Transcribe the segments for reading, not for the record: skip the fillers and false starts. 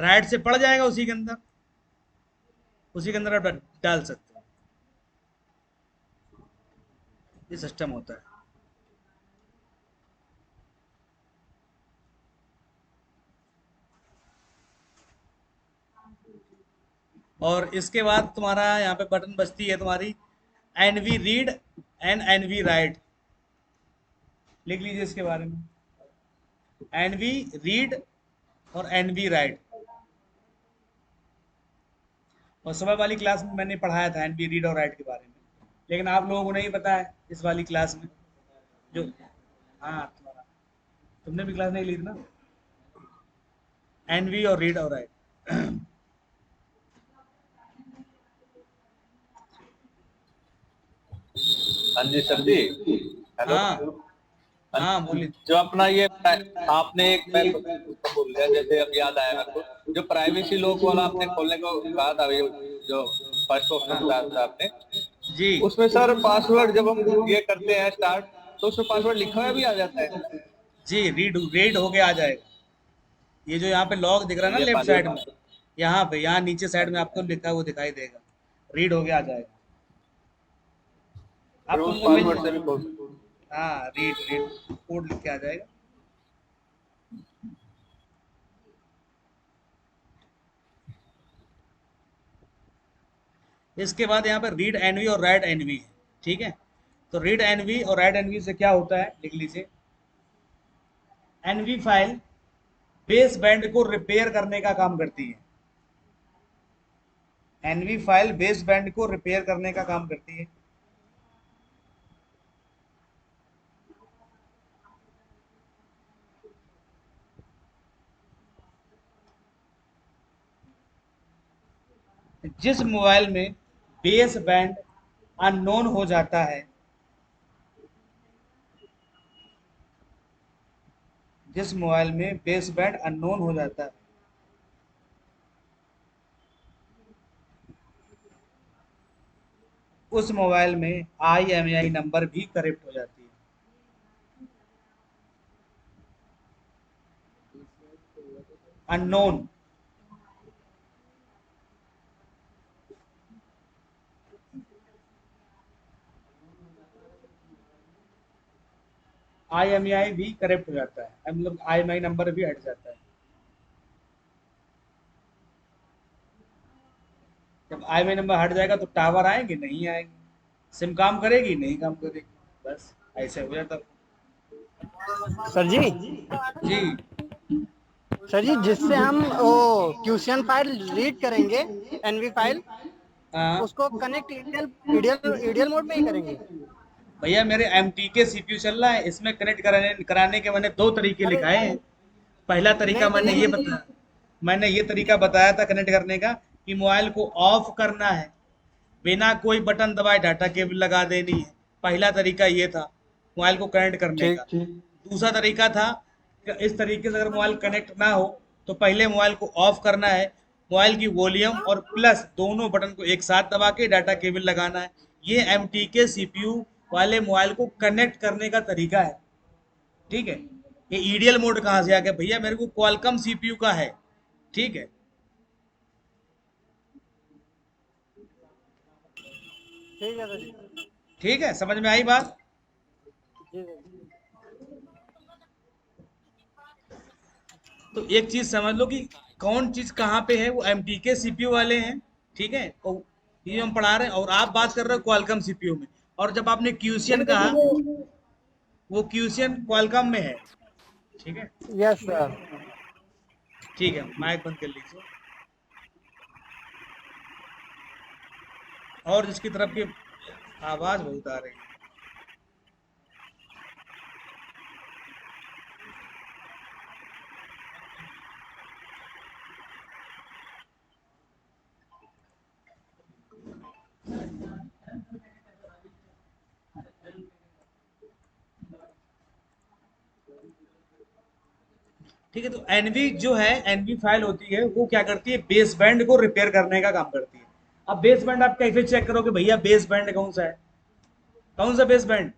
Right से पड़ जाएगा उसी के अंदर आप डाल सकते हो। ये सिस्टम होता है। और इसके बाद तुम्हारा यहाँ पे बटन बजती है तुम्हारी NV read and NV write. लिख लीजिए इसके बारे में, एनवी रीड और एनवी राइट। और सुबह वाली क्लास में मैंने पढ़ाया था एनवी रीड और राइट के बारे में, लेकिन आप लोगों को नहीं पता है इस वाली क्लास में जो। हाँ, तुमने भी क्लास नहीं ली थी ना, एनवी और रीड और राइट। हाँ जी सर जी, हेलो। हाँ हाँ, बोलिए। जो अपना ये आपने एक मैं उसको बोल दिया, जैसे अब याद आया मेरे को, जो प्राइवेसी लॉक वाला आपने खोलने को कहा था, ये जो फर्स्ट ऑप्शन बताया था आपने, जी उसमें सर पासवर्ड जब हम ये करते हैं स्टार्ट, तो उसमें पासवर्ड लिखा हुआ भी आ जाता है। जी, रीड रीड होके आ जाएगा। ये जो यहाँ पे लॉग दिख रहा है ना ये लेफ्ट साइड में, पासवर्ड। यहाँ पे यहाँ नीचे हाँ साइड में जी, आपको लिखा है वो दिखाई देगा, रीड होके आ जाएगा। फिर आप उस तुमको मिल, पासवर्ड से भी खोल सकते हाँ रीड रीड कोड लिख के आ जाएगा। इसके बाद यहाँ पे रीड एनवी और राइट एनवी है, ठीक है। तो रीड एनवी और राइट एनवी से क्या होता है, लिख लीजिए। एनवी फाइल बेस बैंड को रिपेयर करने का काम करती है। एनवी फाइल बेस बैंड को रिपेयर करने का काम करती है। जिस मोबाइल में बेस बैंड अननोन हो जाता है, जिस मोबाइल में बेस बैंड अननोन हो जाता है, उस मोबाइल में IMEI नंबर भी करेक्ट हो जाती है। अननोन, IMEI भी करेक्ट हो जाता है, मतलब IMEI नंबर भी हट जाता है। जब IMEI नंबर हट जाएगा तो टावर आएंगे नहीं आएंगे, सिम काम करेगी नहीं काम करेगी, बस ऐसे हो जाता सर जी, जी। सर जी, जिससे हम वो क्यूशन फाइल रीड करेंगे, एनवी फाइल, हाँ उसको connect EDL EDL EDL mode में ही करेंगे। भैया, मेरे MTK CPU चल रहा है, इसमें कनेक्ट कराने कराने के मैंने दो तरीके अरे लिखाए हैं। पहला तरीका नहीं तो नहीं, मैंने ये तरीका बताया था कनेक्ट करने का, कि मोबाइल को ऑफ करना है, बिना कोई बटन दबाए डाटा केबल लगा देनी है। पहला तरीका ये था मोबाइल को कनेक्ट करने ठीक। का। दूसरा तरीका था कि इस तरीके से अगर मोबाइल कनेक्ट ना हो तो पहले मोबाइल को ऑफ करना है, मोबाइल की वॉल्यूम और प्लस दोनों बटन को एक साथ दबा के डाटा केबल लगाना है। ये MTK CPU वाले मोबाइल को कनेक्ट करने का तरीका है, ठीक है। ये ईडीएल मोड कहाँ से आ गया भैया, मेरे को क्वालकॉम CPU का है, ठीक है। ठीक है सर जी। ठीक है, समझ में आई बात। जी सर जी। तो एक चीज समझ लो कि कौन चीज कहाँ पे है, वो MTK CPU वाले हैं, ठीक है। और ये हम पढ़ा रहे हैं और आप बात कर रहे हो क्वालकॉम CPU में। और जब आपने क्यूशियन नहीं तो कहा, फिर वो, वो क्यूशियन क्वालकॉम में है, ठीक है। Yes sir. ठीक है, माइक बंद कर लीजिए। और जिसकी तरफ की आवाज बहुत आ रही है। ठीक है, तो एनवी जो है, एनवी फाइल होती है, वो क्या करती है, बेस बैंड को रिपेयर करने का काम करती है। अब बेस बैंड आप कैसे चेक करोगे भैया, बेस बैंड कौन सा है, कौन सा बेस बैंड,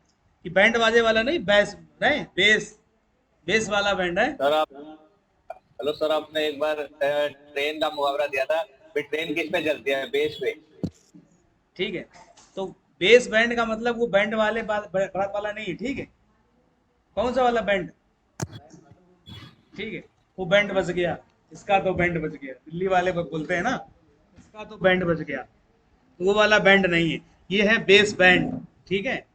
कि बैंड बाजे वाला नहीं, बेस नहीं, बेस बेस वाला बैंड है। सर आप, हेलो सर, आपने एक बार ट्रेन का मुहावरा दिया था, भाई ट्रेन किस पे चलती है? बेस पे। ठीक है, तो बेस बैंड का मतलब वो बैंड वाले बात वाला नहीं है, ठीक है। कौन सा वाला बैंड? ठीक है, वो बैंड बज गया, इसका तो बैंड बज गया, दिल्ली वाले बोलते हैं ना, इसका तो बैंड बज गया, वो वाला बैंड नहीं है, ये है बेस बैंड। ठीक है,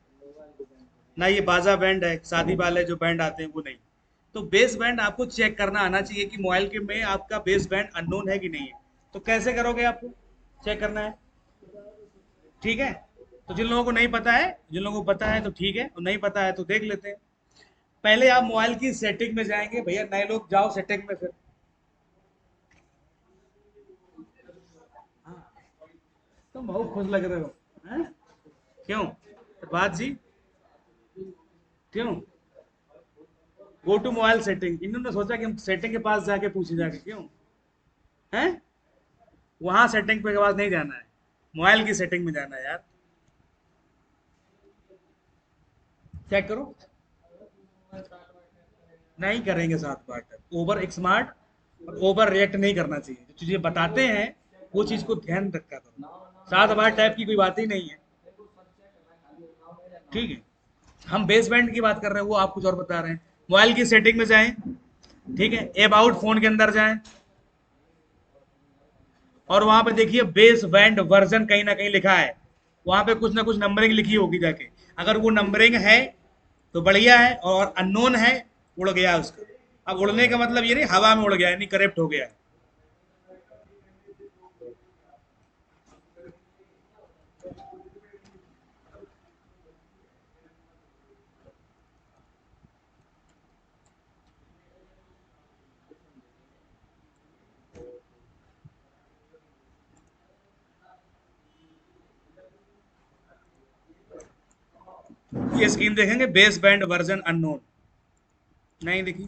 ना ये बाजा बैंड है, शादी वाले जो बैंड आते हैं वो नहीं। तो बेस बैंड आपको चेक करना आना चाहिए कि मोबाइल के में आपका बेस बैंड अननोन है कि नहीं है। तो कैसे करोगे, आपको चेक करना है, ठीक है। तो जिन लोगों को नहीं पता है, जिन लोगों को पता है तो ठीक है, और नहीं पता है तो देख लेते हैं। पहले आप मोबाइल की सेटिंग में जाएंगे, भैया नए लोग जाओ सेटिंग में फिर। हाँ, तुम बहुत खुश लग रहे हो, हैं? क्यों? बात जी, क्यों? गो टू मोबाइल सेटिंग, इन्होंने सोचा कि हम सेटिंग के पास जाके पूछे जाके, क्यों हैं? वहां सेटिंग पे के पास नहीं जाना है, मोबाइल की सेटिंग में जाना है यार। चेक करो, नहीं करेंगे साथ पार्ट। ओवर स्मार्ट और ओवर रिएक्ट नहीं करना चाहिए, जो चीजें बताते हैं वो चीज को ध्यान रखा करो। सात बार टाइप की कोई बात ही नहीं है, ठीक है। हम बेस बैंड की बात कर रहे हैं, वो आप कुछ और बता रहे हैं। मोबाइल की सेटिंग में जाएं, ठीक है, अबाउट फोन के अंदर जाएं, और वहां पे देखिए बेस बैंड वर्जन कहीं ना कहीं लिखा है, वहां पे कुछ ना कुछ नंबरिंग लिखी होगी जाके। अगर वो नंबरिंग है तो बढ़िया है, और अननोन है, उड़ गया उसका। अब उड़ने का मतलब ये नहीं हवा में उड़ गया, यानी करेक्ट हो गया है। ये स्क्रीन देखेंगे, बेस बैंड वर्जन अननोन, नहीं देखी?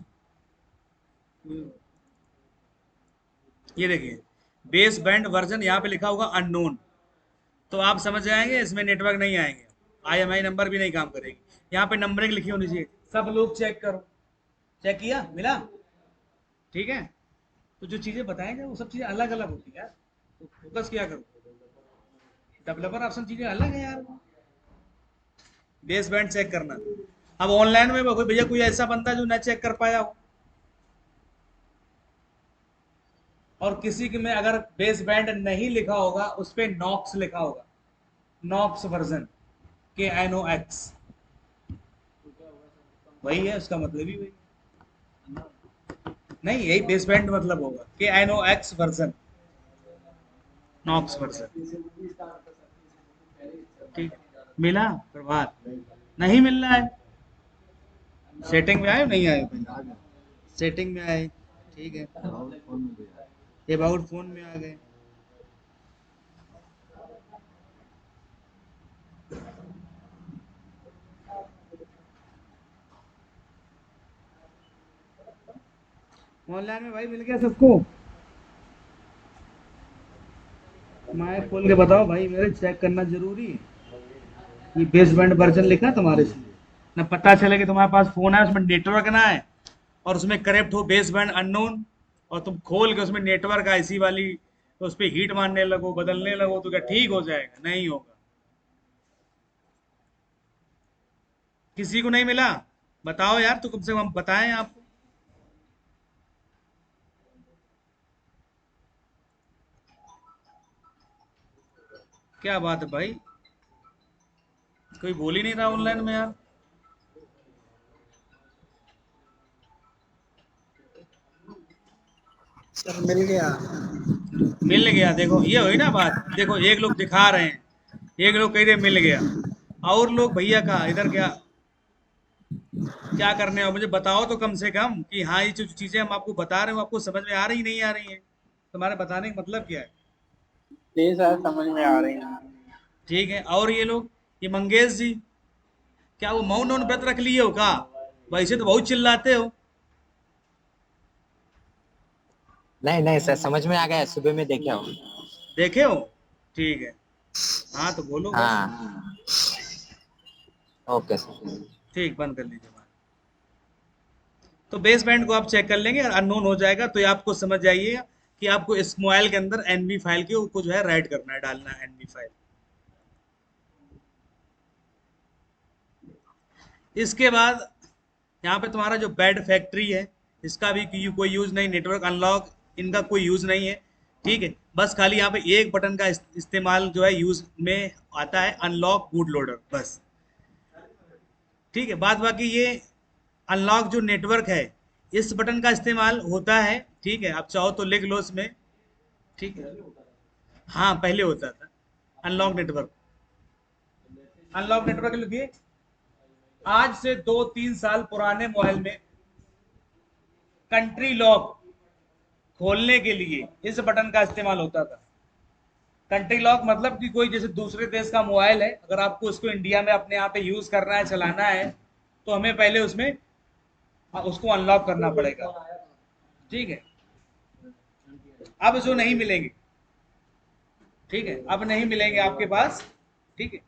ये देखिए, बेस बैंड वर्जन यहाँ पे लिखा होगा अननोन, तो आप समझ जाएंगे इसमें नेटवर्क नहीं आएंगे, आईएमआई नंबर भी नहीं काम करेगी। यहाँ पे नंबरिंग लिखी होनी चाहिए, सब लोग चेक करो। चेक किया, मिला? ठीक है, तो जो चीजें बताएंगे वो सब चीजें अलग अलग होती है यार, तो फोकस किया करो। डेवलपर ऑप्शन चीजें अलग है यार, बेस बैंड चेक करना। अब ऑनलाइन में कोई भैया, कोई ऐसा बंदा जो ना चेक कर पाया हो, और किसी के में अगर बेस बैंड नहीं लिखा होगा, उस पर नॉक्स लिखा होगा, नॉक्स वर्जन, KNOX, वही है उसका मतलब ही वही। नहीं, यही बेस बैंड मतलब होगा, KNOX वर्जन, नॉक्स वर्जन। ठीक, मिला? प्रभात, नहीं मिल रहा है। सेटिंग में आए, नहीं आए? सेटिंग में आए, ठीक है, अबाउट फोन में आ गए। ऑनलाइन में भाई मिल गया सबको? मैं खोल के बताओ भाई, मेरे चेक करना जरूरी है। ये बेस बैंड वर्जन लिखा तुम्हारे इसलिए ना, पता चले कि तुम्हारे पास फोन है उसमें नेटवर्क ना है, और उसमें करेक्ट हो बेस बैंड अननोन, और तुम खोल के उसमें नेटवर्क आईसी वाली, तो उस पर हीट मारने लगो, बदलने लगो, तो क्या ठीक हो जाएगा? नहीं होगा। किसी को नहीं मिला? बताओ यार, तो कम से कम हम बताएं आपको। क्या बात है भाई, कोई बोल ही नहीं रहा ऑनलाइन में यार। सर मिल गया। मिल गया, देखो ये हुई ना बात, देखो एक लोग दिखा रहे हैं, एक लोग कह रहे मिल गया, और लोग भैया का इधर क्या क्या करने हो, मुझे बताओ तो कम से कम कि हाँ ये जो चीजें हम आपको बता रहे हो आपको समझ में आ रही नहीं आ रही है, तुम्हारे बताने का मतलब क्या है? जी सर, समझ में आ रही है। ठीक है, और ये लोग, ये मंगेश जी, क्या वो मौन व्रत रख लिए हो का? वैसे तो बहुत चिल्लाते हो। नहीं नहीं सर, समझ में आ गया, सुबह में देखे हो। देखे हो? ठीक है, हाँ तो बोलो बस। हाँ, ओके सर। ठीक, बंद कर लीजिए बात। तो बेस बैंड को आप चेक कर लेंगे, और अननोन हो जाएगा तो ये आपको समझ जाइए कि आपको इस मोबाइल के अंदर एनवी फाइल को जो है राइट करना है, डालना है एनवी फाइल। इसके बाद यहाँ पे तुम्हारा जो बैड फैक्ट्री है, इसका भी कोई यूज नहीं, नेटवर्क अनलॉक इनका कोई यूज नहीं है, ठीक है। बस खाली यहाँ पे एक बटन का इस्तेमाल जो है यूज में आता है, अनलॉक बूट लोडर, बस, ठीक है। बाद बाकी ये अनलॉक जो नेटवर्क है, इस बटन का इस्तेमाल होता है, ठीक है। आप चाहो तो लिख लो इसमें, ठीक है। हाँ, पहले होता था अनलॉक नेटवर्क। अनलॉक नेटवर्क लिखिए, आज से 2-3 साल पुराने मोबाइल में कंट्री लॉक खोलने के लिए इस बटन का इस्तेमाल होता था। कंट्री लॉक मतलब कि कोई जैसे दूसरे देश का मोबाइल है, अगर आपको उसको इंडिया में अपने यहाँ पे यूज करना है, चलाना है, तो हमें पहले उसमें उसको अनलॉक करना पड़ेगा, ठीक है। अब जो नहीं मिलेंगे, ठीक है, अब नहीं मिलेंगे आपके पास, ठीक है।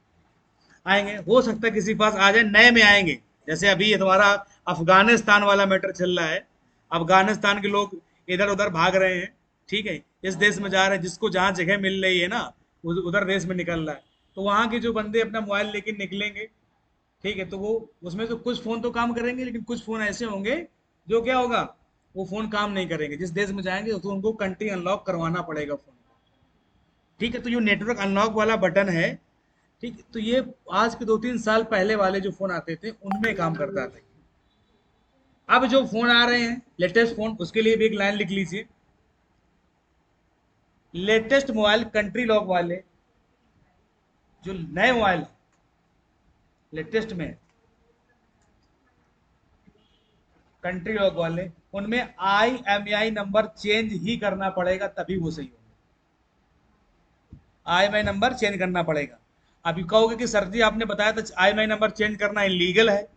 आएंगे, हो सकता है किसी के पास आ जाए, नए में आएंगे। जैसे अभी ये तुम्हारा अफगानिस्तान वाला मैटर चल रहा है, अफगानिस्तान के लोग इधर उधर भाग रहे हैं, ठीक है, इस देश में जा रहे हैं, जिसको जहाँ जगह मिल रही है ना, उधर देश में निकल रहा है। तो वहाँ के जो बंदे अपना मोबाइल लेके निकलेंगे, ठीक है, तो वो उसमें तो कुछ फ़ोन तो काम करेंगे, लेकिन कुछ फ़ोन ऐसे होंगे जो क्या होगा, वो फ़ोन काम नहीं करेंगे। जिस देश में जाएंगे तो उनको कंट्री अनलॉक करवाना पड़ेगा फ़ोन, ठीक है। तो जो नेटवर्क अनलॉक वाला बटन है, ठीक है, तो ये आज के 2-3 साल पहले वाले जो फ़ोन आते थे उनमें काम करता था। अब जो फ़ोन आ रहे हैं लेटेस्ट फ़ोन, उसके लिए भी एक लाइन लिख लीजिए, लेटेस्ट मोबाइल कंट्री लॉक वाले जो नए मोबाइल लेटेस्ट में कंट्री लॉक वाले, उनमें IMEI नंबर चेंज ही करना पड़ेगा, तभी वो सही होगा। IMEI नंबर चेंज करना पड़ेगा। अभी कहोगे कि सर जी आपने बताया था IMEI नंबर चेंज करना इलीगल है,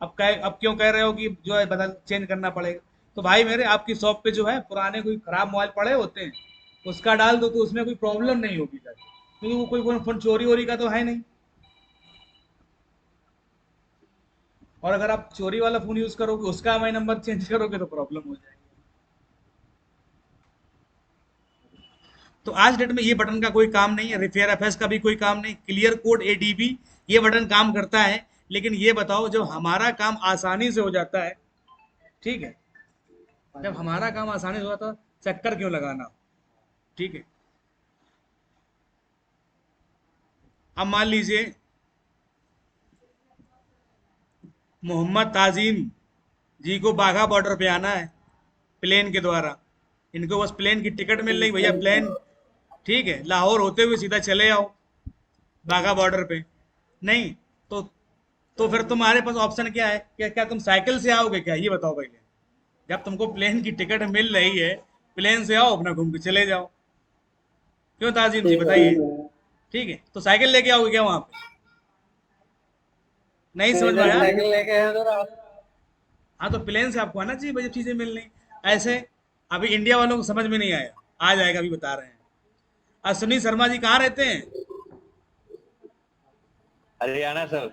अब क्यों कह रहे हो कि जो है बदल चेंज करना पड़ेगा? तो भाई मेरे, आपकी शॉप पे जो है पुराने कोई खराब मोबाइल पड़े होते हैं, उसका डाल दो तो उसमें कोई प्रॉब्लम नहीं होगी सर, क्योंकि वो कोई फोन चोरी वोरी का तो है नहीं। और अगर आप चोरी वाला फोन यूज करोगे, उसका IMEI नंबर चेंज करोगे तो प्रॉब्लम हो जाएगी। तो आज डेट में ये बटन का कोई काम नहीं है, रिपेयर FS का भी कोई काम नहीं, क्लियर कोड ADB ये बटन काम करता है। लेकिन ये बताओ, जब हमारा काम आसानी से हो जाता है, ठीक है, जब हमारा काम आसानी से हो जाता है, चक्कर क्यों लगाना, ठीक है। अब मान लीजिए मोहम्मद ताजीम जी को बाघा बॉर्डर पे आना है प्लेन के द्वारा, इनको बस प्लेन की टिकट मिल रही, भैया प्लेन, ठीक है, लाहौर होते हुए सीधा चले आओ बाघा बॉर्डर पे। नहीं तो फिर तुम्हारे पास ऑप्शन क्या है, क्या तुम साइकिल से आओगे क्या, ये बताओ पहले। जब तुमको प्लेन की टिकट मिल रही है, प्लेन से आओ, अपना घूम के चले जाओ। क्यों ताजीम जी, बताइए, ठीक है। तो साइकिल लेके आओगे क्या वहां पे? नहीं समझ में आया? हाँ, तो प्लेन से आपको आना चाहिए भाई, जब चीजें मिलनी ऐसे। अभी इंडिया वालों को समझ में नहीं आया, आ जाएगा, अभी बता रहे हैं। अश्विनी शर्मा जी कहाँ रहते हैं? हरियाणा सर।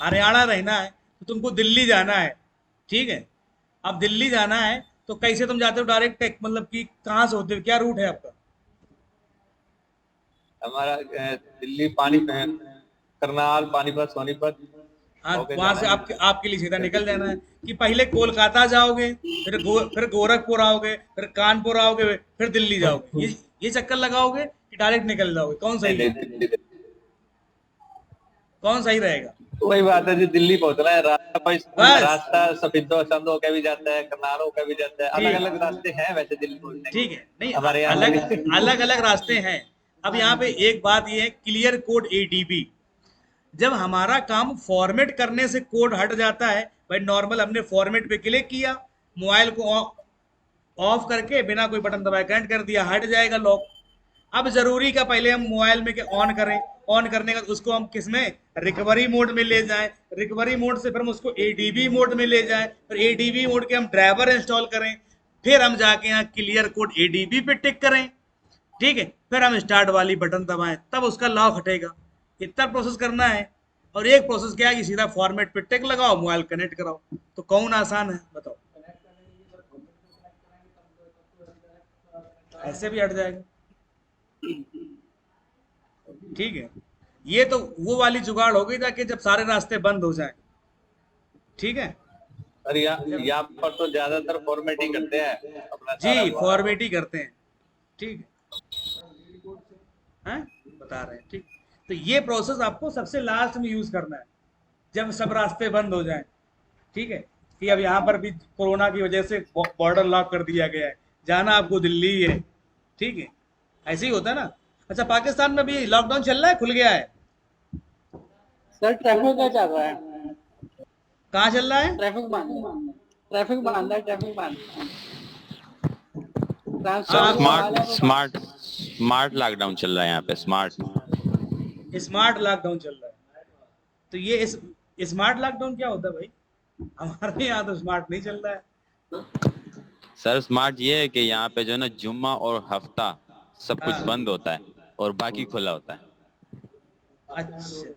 हरियाणा रहना है तो तुमको दिल्ली जाना है, ठीक है। अब दिल्ली जाना है तो कैसे तुम जाते हो? डायरेक्ट मतलब कि कहाँ से होते हो, क्या रूट है आपका? हमारा दिल्ली करनाल, पानीपत, सोनीपत। हाँ, वहां से आपके लिए सीधा निकल जाना है कि पहले कोलकाता जाओगे, फिर गोरखपुर आओगे, फिर कानपुर आओगे, फिर दिल्ली जाओगे, ये चक्कर लगाओगे कि डायरेक्ट निकल जाओगे? कौन सही है, कौन सही रहेगा? वही बात है जी, दिल्ली पहुंचना है, बस। रास्ता संदो होकर भी जाता है, करनाल होकर भी जाता है, अलग अलग रास्ते हैं वैसे दिल्ली पहुंचने के। ठीक है, नहीं हमारे यहाँ अलग अलग रास्ते हैं। अब यहाँ पे एक बात ये है, क्लियर कोड ADB, जब हमारा काम फॉर्मेट करने से कोड हट जाता है, भाई नॉर्मल हमने फॉर्मेट पे क्लिक किया, मोबाइल को ऑफ करके बिना कोई बटन दबाए कनेक्ट कर दिया, हट जाएगा लॉक। अब जरूरी का पहले हम मोबाइल में ऑन करें, ऑन करने का उसको हम किसमें, रिकवरी मोड में ले जाएं, रिकवरी मोड से फिर हम उसको ADB मोड में ले जाएं, फिर ADB मोड के हम ड्राइवर इंस्टॉल करें, फिर हम जाके यहाँ क्लियर कोड ADB पे टिक करें, ठीक है, फिर हम स्टार्ट वाली बटन दबाएं, तब उसका लॉक हटेगा। इतना प्रोसेस करना है। और एक प्रोसेस क्या है कि सीधा फॉर्मेट पे टिक लगाओ, मोबाइल कनेक्ट कराओ। तो कौन आसान है बताओ? ऐसे भी हट जाएगा। ठीक है, ये तो वो वाली जुगाड़ हो गई ताकि जब सारे रास्ते बंद हो जाएं। ठीक है, और यहाँ पर तो ज्यादातर फॉर्मेटिंग करते हैं अपना सारा जी वो। फॉर्मेट ही करते हैं। ठीक है, बता रहे हैं। ठीक, तो ये प्रोसेस आपको सबसे लास्ट में यूज करना है जब सब रास्ते बंद हो जाएं। ठीक है, कि अब यहाँ पर भी कोरोना की वजह से बॉर्डर लॉक कर दिया गया है, जाना आपको दिल्ली ही है। ठीक है, ऐसे ही होता है ना। अच्छा, पाकिस्तान में भी लॉकडाउन चल रहा है, खुल गया है? सर ट्रैफिक का चल रहा है, कहाँ चल रहा है? ट्रैफिक बंद है, ट्रैफिक बंद है, ट्रैफिक बंद है। Sir transport smart smart smart lockdown चल रहा है यहाँ पे, स्मार्ट। स्मार्ट लॉकडाउन चल रहा है। तो ये स्मार्ट लॉकडाउन क्या होता है भाई? हमारे यहाँ तो स्मार्ट नहीं चल रहा है। सर स्मार्ट ये है कि यहाँ पे जो है ना जुम्मा और हफ्ता सब कुछ हाँ। बंद होता है और बाकी खुला होता है। अच्छा,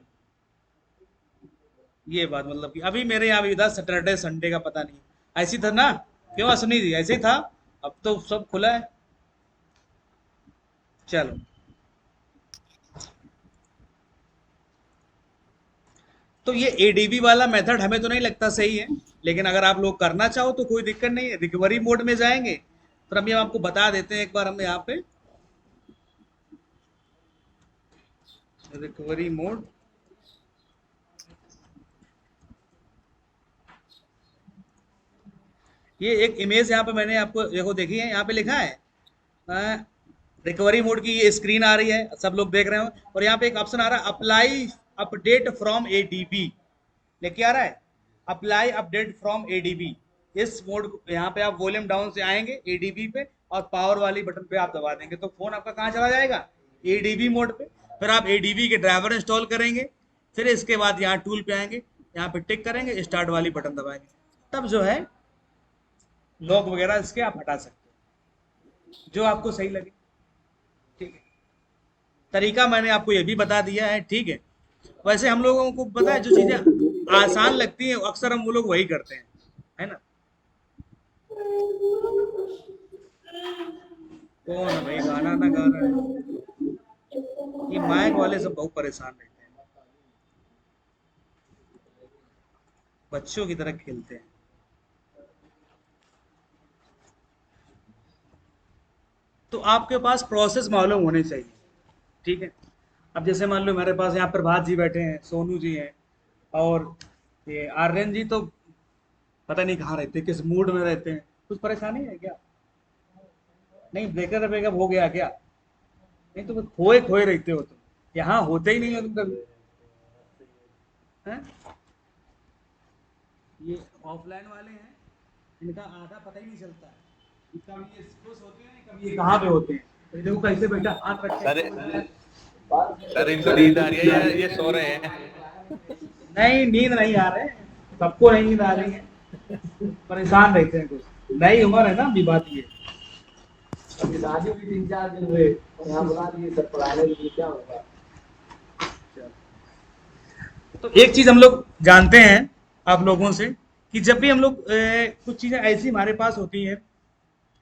ये बात मतलब कि अभी मेरे यहाँ भी था सैटरडे संडे का पता नहीं, ऐसी था ना? क्यों असनी थी, ऐसे ही था। अब तो सब खुला है। चलो, तो ये एडीबी वाला मेथड हमें तो नहीं लगता सही है, लेकिन अगर आप लोग करना चाहो तो कोई दिक्कत नहीं है। रिकवरी मोड में जाएंगे, तो हम ये आपको बता देते हैं एक बार। हम यहाँ पे रिकवरी मोड, ये एक इमेज यहाँ पे मैंने आपको देखो देखी है, यहाँ पे लिखा है रिकवरी मोड की ये स्क्रीन आ रही है, सब लोग देख रहे हो। और यहाँ पे एक ऑप्शन आ रहा है अप्लाई अपडेट फ्रॉम एडीबी, लेके आ रहा है अप्लाई अपडेट फ्रॉम एडीबी। इस मोड, यहाँ पे आप वॉल्यूम डाउन से आएंगे एडीबी पे और पावर वाली बटन पे आप दबा देंगे तो फोन आपका कहाँ चला जाएगा? एडीबी मोड पे। फिर आप एडीबी के ड्राइवर इंस्टॉल करेंगे, फिर इसके बाद यहाँ टूल पे आएंगे, यहाँ पे टिक करेंगे, स्टार्ट वाली बटन दबाएंगे, तब जो है लॉक वगैरह इसके आप हटा सकते हो, जो आपको सही लगे। ठीक है, तरीका मैंने आपको ये भी बता दिया है। ठीक है, वैसे हम लोगों को पता है जो चीजें आसान लगती हैं अक्सर हम वो लोग वही करते हैं, है ना? कौन है भाई गाना ना गा रहा है? ये माइक वाले सब बहुत परेशान रहते हैं, बच्चों की तरह खेलते हैं। तो आपके पास प्रोसेस मालूम होने चाहिए। ठीक है, अब जैसे मान लो मेरे पास यहाँ प्रभात जी बैठे हैं, सोनू जी हैं, और ये आर्यन जी तो पता नहीं कहाँ रहते, किस मूड में रहते हैं। कुछ परेशानी है क्या? नहीं, ब्रेकअप हो गया क्या? नहीं, तो खोए खोए रहते हो तुम, यहाँ होते ही नहीं हो तुम कभी। हैं? ये ऑफलाइन वाले हैं, इनका आधा पता ही नहीं चलता है, कभी ये खुश होते हैं कभी ये कहाँ पे होते हैं। तो ये देखो कैसे बैठा, हाथ रखे। सर इनको नींद आ रही है या ये सो रहे हैं? नहीं, नींद नहीं आ रहे, सबको नहीं नींद आ रही है, परेशान रहते हैं कुछ। नई उम्र है ना, अभी बात ये। अभी शादी भी 3-4 दिन हुए, यहाँ बुला दिए सब पढ़ाने के लिए, क्या होगा? तो एक चीज हम लोग जानते हैं आप लोगों से कि जब भी हम लोग कुछ चीजें ऐसी हमारे पास होती हैं,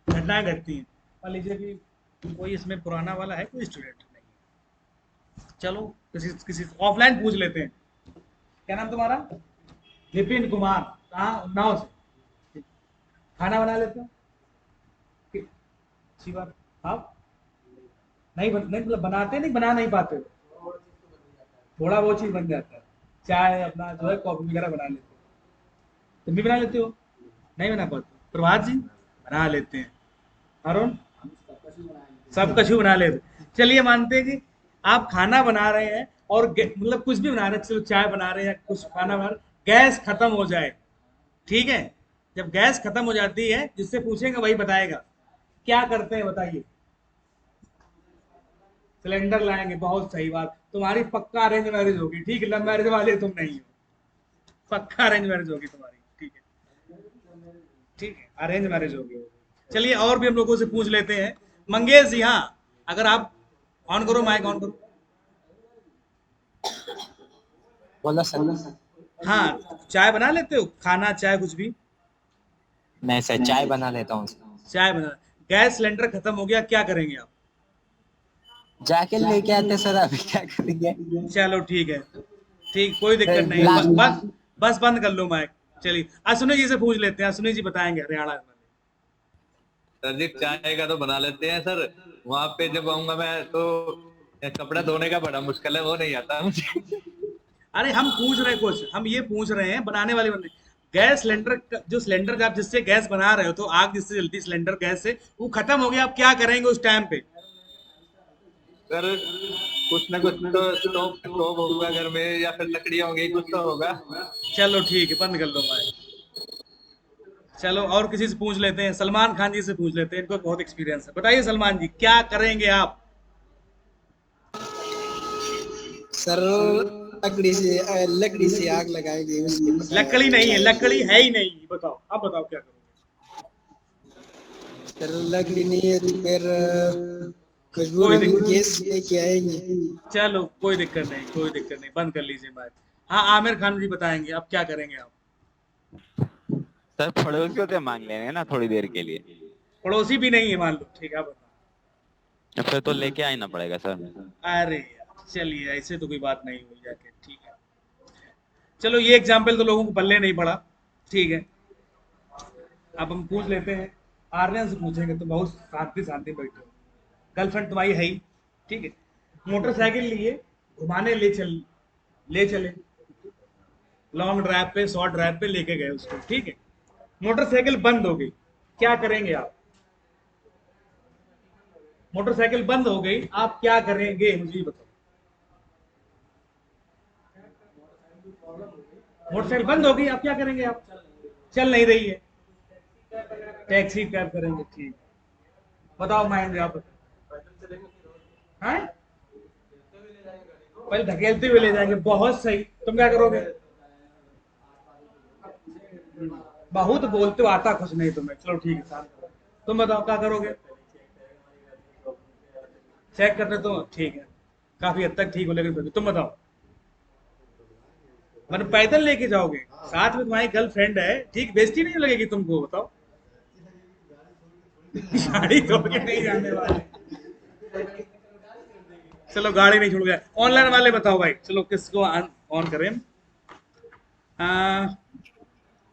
घटनाएं घटती हैं, मान लीजिए कि कोई इसमें पुराना वाला है, कोई स्टूडेंट नहीं, चलो किसी ऑफलाइन पूछ लेते हैं। क्या नाम तुम्हारा? विपिन कुमार। कहाँ? उन्नाव से। खाना बना लेते हो? अच्छी बात। आप नहीं मतलब बनाते नहीं, बना नहीं पाते हो? थोड़ा वो चीज बन जाता है, चाय अपना जो है कॉफी वगैरह बना लेते हो। तुम भी बना लेते हो? नहीं बना पाते? प्रभात जी बना लेते हैं, अरुण सब कुछ बना लेते। चलिए मानते हैं कि आप खाना बना रहे हैं और मतलब कुछ भी बना रहे हैं, चलो चाय बना रहे हैं, कुछ खाना बना रहे, गैस खत्म हो जाए। ठीक है, जब गैस खत्म हो जाती है, जिससे पूछेंगे वही बताएगा, क्या करते हैं बताइए? सिलेंडर लाएंगे। बहुत सही बात, तुम्हारी पक्का अरेंज मैरिज होगी। ठीक है, लव मैरिज वाले तुम नहीं हो, पक्का अरेंज मैरिज होगी तुम्हारी। ठीक है, ठीक है, अरेंज मैरिज होगी। चलिए और भी हम लोगों से पूछ लेते हैं। मंगेश जी, हाँ, अगर आप ऑन करो, माइक ऑन करो। बोलो सर। हाँ, चाय बना लेते हो? खाना चाय कुछ भी? नहीं सर, चाय बना लेता हूँ। चाय बना, गैस सिलेंडर खत्म हो गया, क्या करेंगे आप? जाके लेके आते सर, अभी क्या करेंगे? चलो ठीक है, ठीक, कोई दिक्कत नहीं, लास्ट बस बंद कर लो माइक। चलिए अश्विनी जी से पूछ लेते हैं, अश्विनी जी बताएंगे हरियाणा में। सर जी चाय का तो बना लेते हैं सर, वहां पे जब आऊंगा मैं तो कपड़ा धोने का बड़ा मुश्किल है, वो नहीं आता मुझे। अरे हम पूछ रहे हैं कुछ, हम ये पूछ रहे हैं बनाने वाले बंदे, गैस सिलेंडर जो सिलेंडर आप जिससे गैस बना रहे हो, तो आग जिससे जलती सिलेंडर गैस से, वो खत्म हो गया, आप क्या करेंगे उस टाइम पे? सर कुछ ना कुछ तो स्टोव स्टोव होगा घर में, या फिर लकड़ी होंगी, कुछ तो होगा। चलो ठीक है, बंद कर लो माइक। चलो और किसी से पूछ लेते हैं, सलमान खान जी से पूछ लेते हैं, इनको बहुत एक्सपीरियंस है। बताइए सलमान जी, क्या करेंगे आप? सर लकड़ी से आग लगाएंगे उसके। लकड़ी नहीं है, लकड़ी है ही नहीं, बताओ, आप बताओ क्या करोगे? सर लकड़ी नहीं है तो फिर कोई दिक्कत गैस लेके आएंगे। चलो कोई दिक्कत नहीं, कोई दिक्कत नहीं, बंद कर लीजिए बात। हाँ आमिर खान जी बताएंगे, अब क्या करेंगे आप? सर पड़ोसियों से मांग लेंगे ना थोड़ी देर के लिए। पड़ोसी भी नहीं है मान लो, ठीक है, आप बताओ। फिर तो लेके आना पड़ेगा सर। अरे यार चलिए, ऐसे तो कोई बात नहीं हुई जाके, ठीक है। चलो ये एग्जाम्पल तो लोगों को पल्ले नहीं पड़ा, ठीक है। अब हम पूछ लेते हैं, आर्यन से पूछेंगे, तो बहुत शांति शांति बैठे हो, गर्लफ्रेंड तुम्हारी है ही, ठीक है, मोटरसाइकिल लिए घुमाने ले चले लॉन्ग ड्राइव पे, शॉर्ट ड्राइव पे लेके गए उसको, ठीक है, मोटरसाइकिल बंद हो गई, क्या करेंगे आप? मोटरसाइकिल बंद हो गई, आप क्या करेंगे मुझे बताओ? मोटरसाइकिल बंद हो गई, आप क्या करेंगे? आप चल नहीं रही है, टैक्सी कैब करेंगे, ठीक। बताओ महेंद्र, आप हैं? पहले धकेलते हुए ले जाएंगे, बहुत सही। तुम क्या करोगे? बहुत बोलते हो, आता कुछ नहीं तुम्हें, चलो ठीक है साहब, तुम बताओ क्या करोगे? चेक करते तो ठीक है, काफी हद तक ठीक हो, लेकिन तुम बताओ। मतलब पैदल लेके जाओगे, साथ में तुम्हारी गर्लफ्रेंड है, ठीक, बेइज्जती नहीं लगेगी तुमको? बताओ। गाड़ी छोड़ के नहीं जाने वाले, चलो गाड़ी नहीं छोड़ गया। ऑनलाइन वाले बताओ भाई, चलो किसको ऑन करें?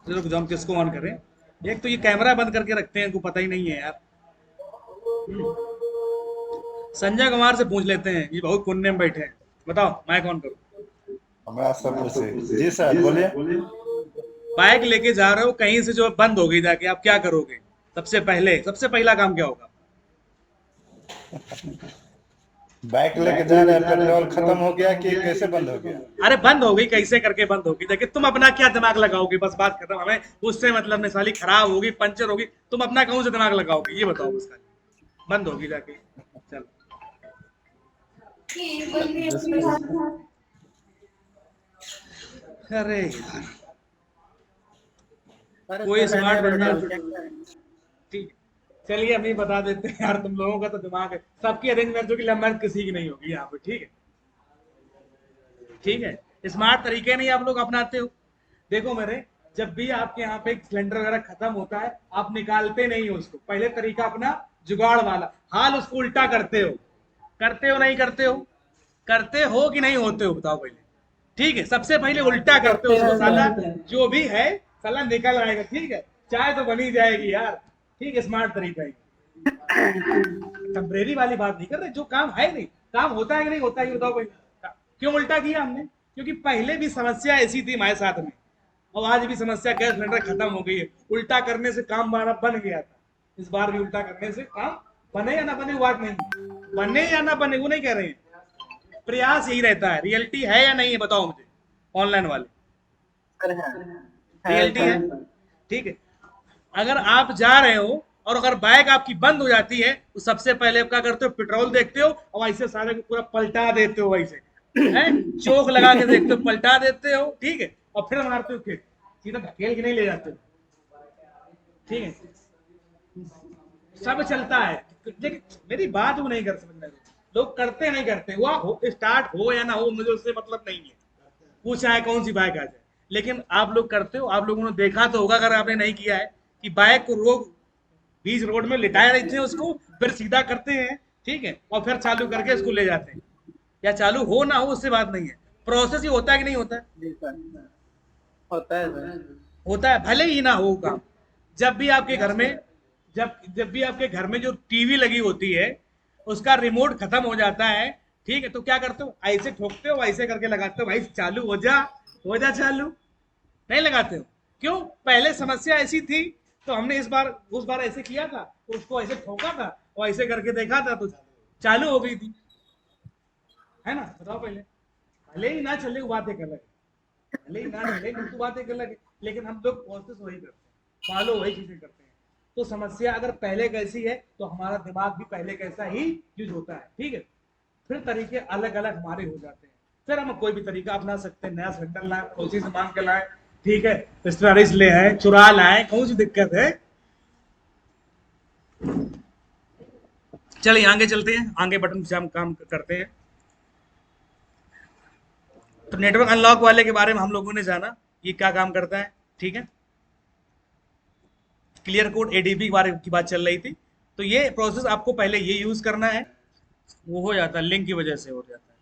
चलो हम किसको ऑन करें? एक तो ये कैमरा बंद करके रखते हैं, इनको पता ही नहीं है यार। संजय कुमार से पूछ लेते हैं, ये बहुत पुण्य में बैठे हैं, बताओ माइक ऑन करो। मैं सब पूछे जी सर, बोलिए। बाइक लेके जा रहे हो, कहीं से जो बंद हो गई जाके, आप क्या करोगे? सबसे पहला काम क्या होगा? बाइक लेके जा रहे हैं, पेट्रोल खत्म हो गया कि कैसे बंद हो गया? अरे बंद हो गई, कैसे करके बंद होगी? देखिए तुम अपना क्या दिमाग लगाओगे, बस बात खत्म, हमें उससे मतलब नहीं, साली खराब होगी, पंचर होगी, तुम अपना कौन से दिमाग लगाओगे, ये बताओ बस खाली। बंद होगी जाके, चलो। अरे यार, कोई स्मार्ट बंदा, ठीक, चलिए हम ही बता देते हैं यार, तुम लोगों का तो दिमाग है, सबकी अरेंज मैरिज की, लव मैरिज किसी की नहीं होगी यहाँ पे, ठीक है, ठीक है। स्मार्ट तरीके नहीं आप लोग अपनाते हो। देखो मेरे, जब भी आपके यहाँ पे सिलेंडर वगैरह खत्म होता है, आप निकालते नहीं हो उसको, पहले तरीका अपना जुगाड़ वाला, हाल उसको उल्टा करते हो नहीं करते हो? करते हो कि नहीं होते हो, बताओ पहले, ठीक है। सबसे पहले उल्टा करते हो उसको, साला जो भी है साला निकल आएगा, ठीक है, चाय तो बनी जाएगी यार, ठीक है, स्मार्ट तरीका है। टेम्परेरी वाली बात नहीं कर रहे, जो काम है नहीं, काम होता है कि नहीं होता है, बताओ भाई। क्यों उल्टा किया हमने? क्योंकि पहले भी समस्या ऐसी थी हमारे साथ में, और आज भी समस्या, गैस सिलेंडर खत्म हो गई है, उल्टा करने से काम बन गया था, इस बार भी उल्टा करने से काम बने या ना बने वो बात नहीं, बने या ना बने वो नहीं कह रहे हैं, प्रयास यही रहता है। रियलिटी है या नहीं है, बताओ मुझे ऑनलाइन वाले, रियलिटी है, ठीक है। अगर आप जा रहे हो और अगर बाइक आपकी बंद हो जाती है, तो सबसे पहले आप क्या करते हो? पेट्रोल देखते हो और ऐसे सारे को पूरा पलटा देते हो, वैसे है, चोक लगा के देखते हो, पलटा देते हो, ठीक है, और फिर मारते हो, फिर सीधा धकेल के नहीं ले जाते हो, ठीक है, सब चलता है। लेकिन मेरी बात वो नहीं कर समझना, लोग करते नहीं करते, वो स्टार्ट हो या ना हो, मुझे उससे मतलब नहीं है, पूछा है कौन सी बाइक आ जाए, लेकिन आप लोग करते हो। आप लोगों ने देखा तो होगा, अगर आपने नहीं किया है, कि बाइक को रोक बीच रोड में लिटाए रहते हैं उसको, फिर सीधा करते हैं, ठीक है, और फिर चालू करके इसको ले जाते हैं। या चालू हो ना हो उससे बात नहीं है, प्रोसेस ही होता है कि नहीं होता है? जी सर, होता है सर। होता है, भले ही ना हो काम। जब भी आपके घर में जब भी आपके घर में जो टीवी लगी होती है उसका रिमोट खत्म हो जाता है, ठीक है, तो क्या करते हो? ऐसे ठोकते हो, ऐसे करके लगाते हो, भाई चालू हो जा चालू, नहीं लगाते हो। क्यों? पहले समस्या ऐसी थी तो हमने उस बार ऐसे किया था, उसको ऐसे ठोका था और ऐसे करके देखा था तो चालू हो गई थी, है ना? बताओ पहले। भले ही ना चले वो बात एक अलग है, भले ही ना चले तो बात एक अलग है, लेकिन हम लोग प्रोसेस वही करते हैं, फॉलो वही चीजें करते हैं। तो समस्या अगर पहले कैसी है तो हमारा दिमाग भी पहले कैसा ही यूज होता है, ठीक है। फिर तरीके अलग अलग हमारे हो जाते हैं, फिर हम कोई भी तरीका अपना सकते हैं। नया सिलेंडर लाए, उसी से मांग के लाए, ठीक है, रिश्तेदारी ले आए, चुरा लाए, कौन सी दिक्कत है? चलिए आगे चलते हैं, आगे बटन से हम काम करते हैं। तो नेटवर्क अनलॉक वाले के बारे में हम लोगों ने जाना, ये क्या काम करता है, ठीक है। क्लियर कोड एडीबी बारे की बात चल रही थी, तो ये प्रोसेस आपको पहले ये यूज करना है, वो हो जाता है, लिंक की वजह से हो जाता है।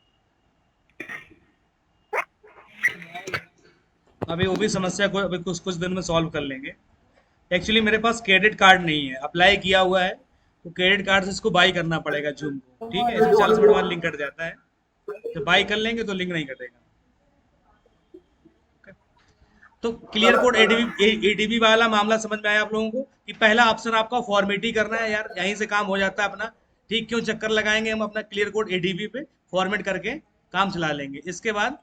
अभी वो भी समस्या को अभी कुछ दिन में सॉल्व कर लेंगे। एक्चुअली मेरे पास क्रेडिट कार्ड नहीं है, अप्लाई किया हुआ है, तो क्रेडिट कार्ड से इसको बाई करना पड़ेगा जूम को, ठीक है। इसमें 40 मिनट बाद लिंक कट जाता है, तो बाई कर लेंगे तो लिंक नहीं कटेगा। तो क्लियर कोड एडीबी वाला मामला समझ में आया आप लोगों को कि पहला ऑप्शन आपका फॉर्मेट ही करना है यार, यहीं से काम हो जाता है अपना, ठीक। क्यों चक्कर लगाएंगे हम अपना क्लियर कोड एडीबी पे, फॉर्मेट करके काम चला लेंगे। इसके बाद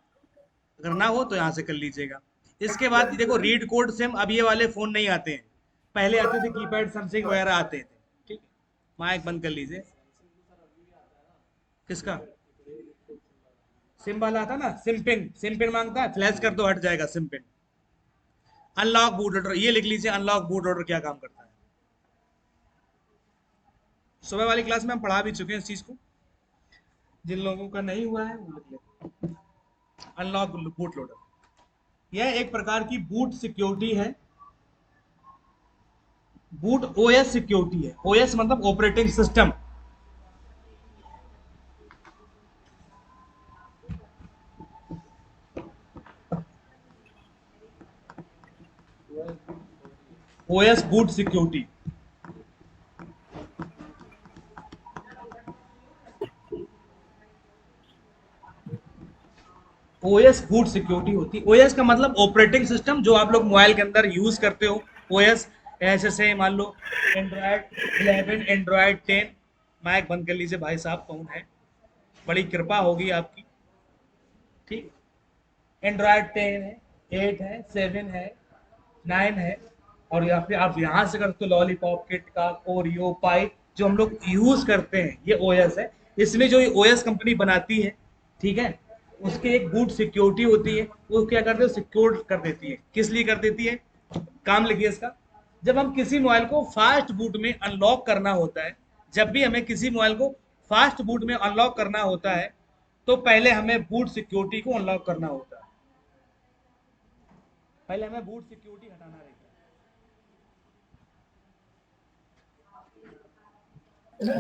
अगर ना हो तो यहाँ से कर लीजिएगा। इसके बाद देखो रीड कोड सिम, अब ये वाले फोन नहीं आते हैं, पहले आते थे कीपैड समथिंग वगैरह आते थे, ठीक। माइक बंद कर लीजिए। किसका सिम वाला आता ना, सिम पिन मांगता है, फ्लैश कर दो हट जाएगा SIM pin. Unlock boot loader, ये लिख लीजिए, अनलॉक बूट लोडर क्या काम करता है। सुबह वाली क्लास में हम पढ़ा भी चुके हैं इस चीज को, जिन लोगों का नहीं हुआ है वो लिख लेते। अनलॉक बूट लोडर यह एक प्रकार की बूट सिक्योरिटी है, बूट ओएस सिक्योरिटी है। ओएस मतलब operating system, OS boot security. OS boot security होती है। ओएस का मतलब ऑपरेटिंग सिस्टम, जो आप लोग मोबाइल के अंदर यूज करते हो। ओएस ऐसे मान लो एंड्रॉयड 11, एंड्रॉयड 10। माइक बंद कर लीजिए भाई साहब, कौन है? बड़ी कृपा होगी आपकी, ठीक। एंड्रॉयड 10 है, 8 है, 7 है, 9 है, और या फिर आप यहाँ से करते हो लॉलीपॉप, किटकैट, ओरियो, पाई, जो हम लोग यूज करते हैं, ये ओएस है। इसमें जो ओएस कंपनी बनाती है, ठीक है, उसके एक बूट सिक्योरिटी होती है, वो क्या करते हैं, सिक्योर कर देती है। किस लिए कर देती है? काम लिखिए इसका। जब हम किसी मोबाइल को फास्ट बूट में अनलॉक करना होता है, जब भी हमें किसी मोबाइल को फास्ट बूट में अनलॉक करना होता है, तो पहले हमें बूट सिक्योरिटी को अनलॉक करना होता है। पहले हमें बूट सिक्योरिटी हटाना रहेगा।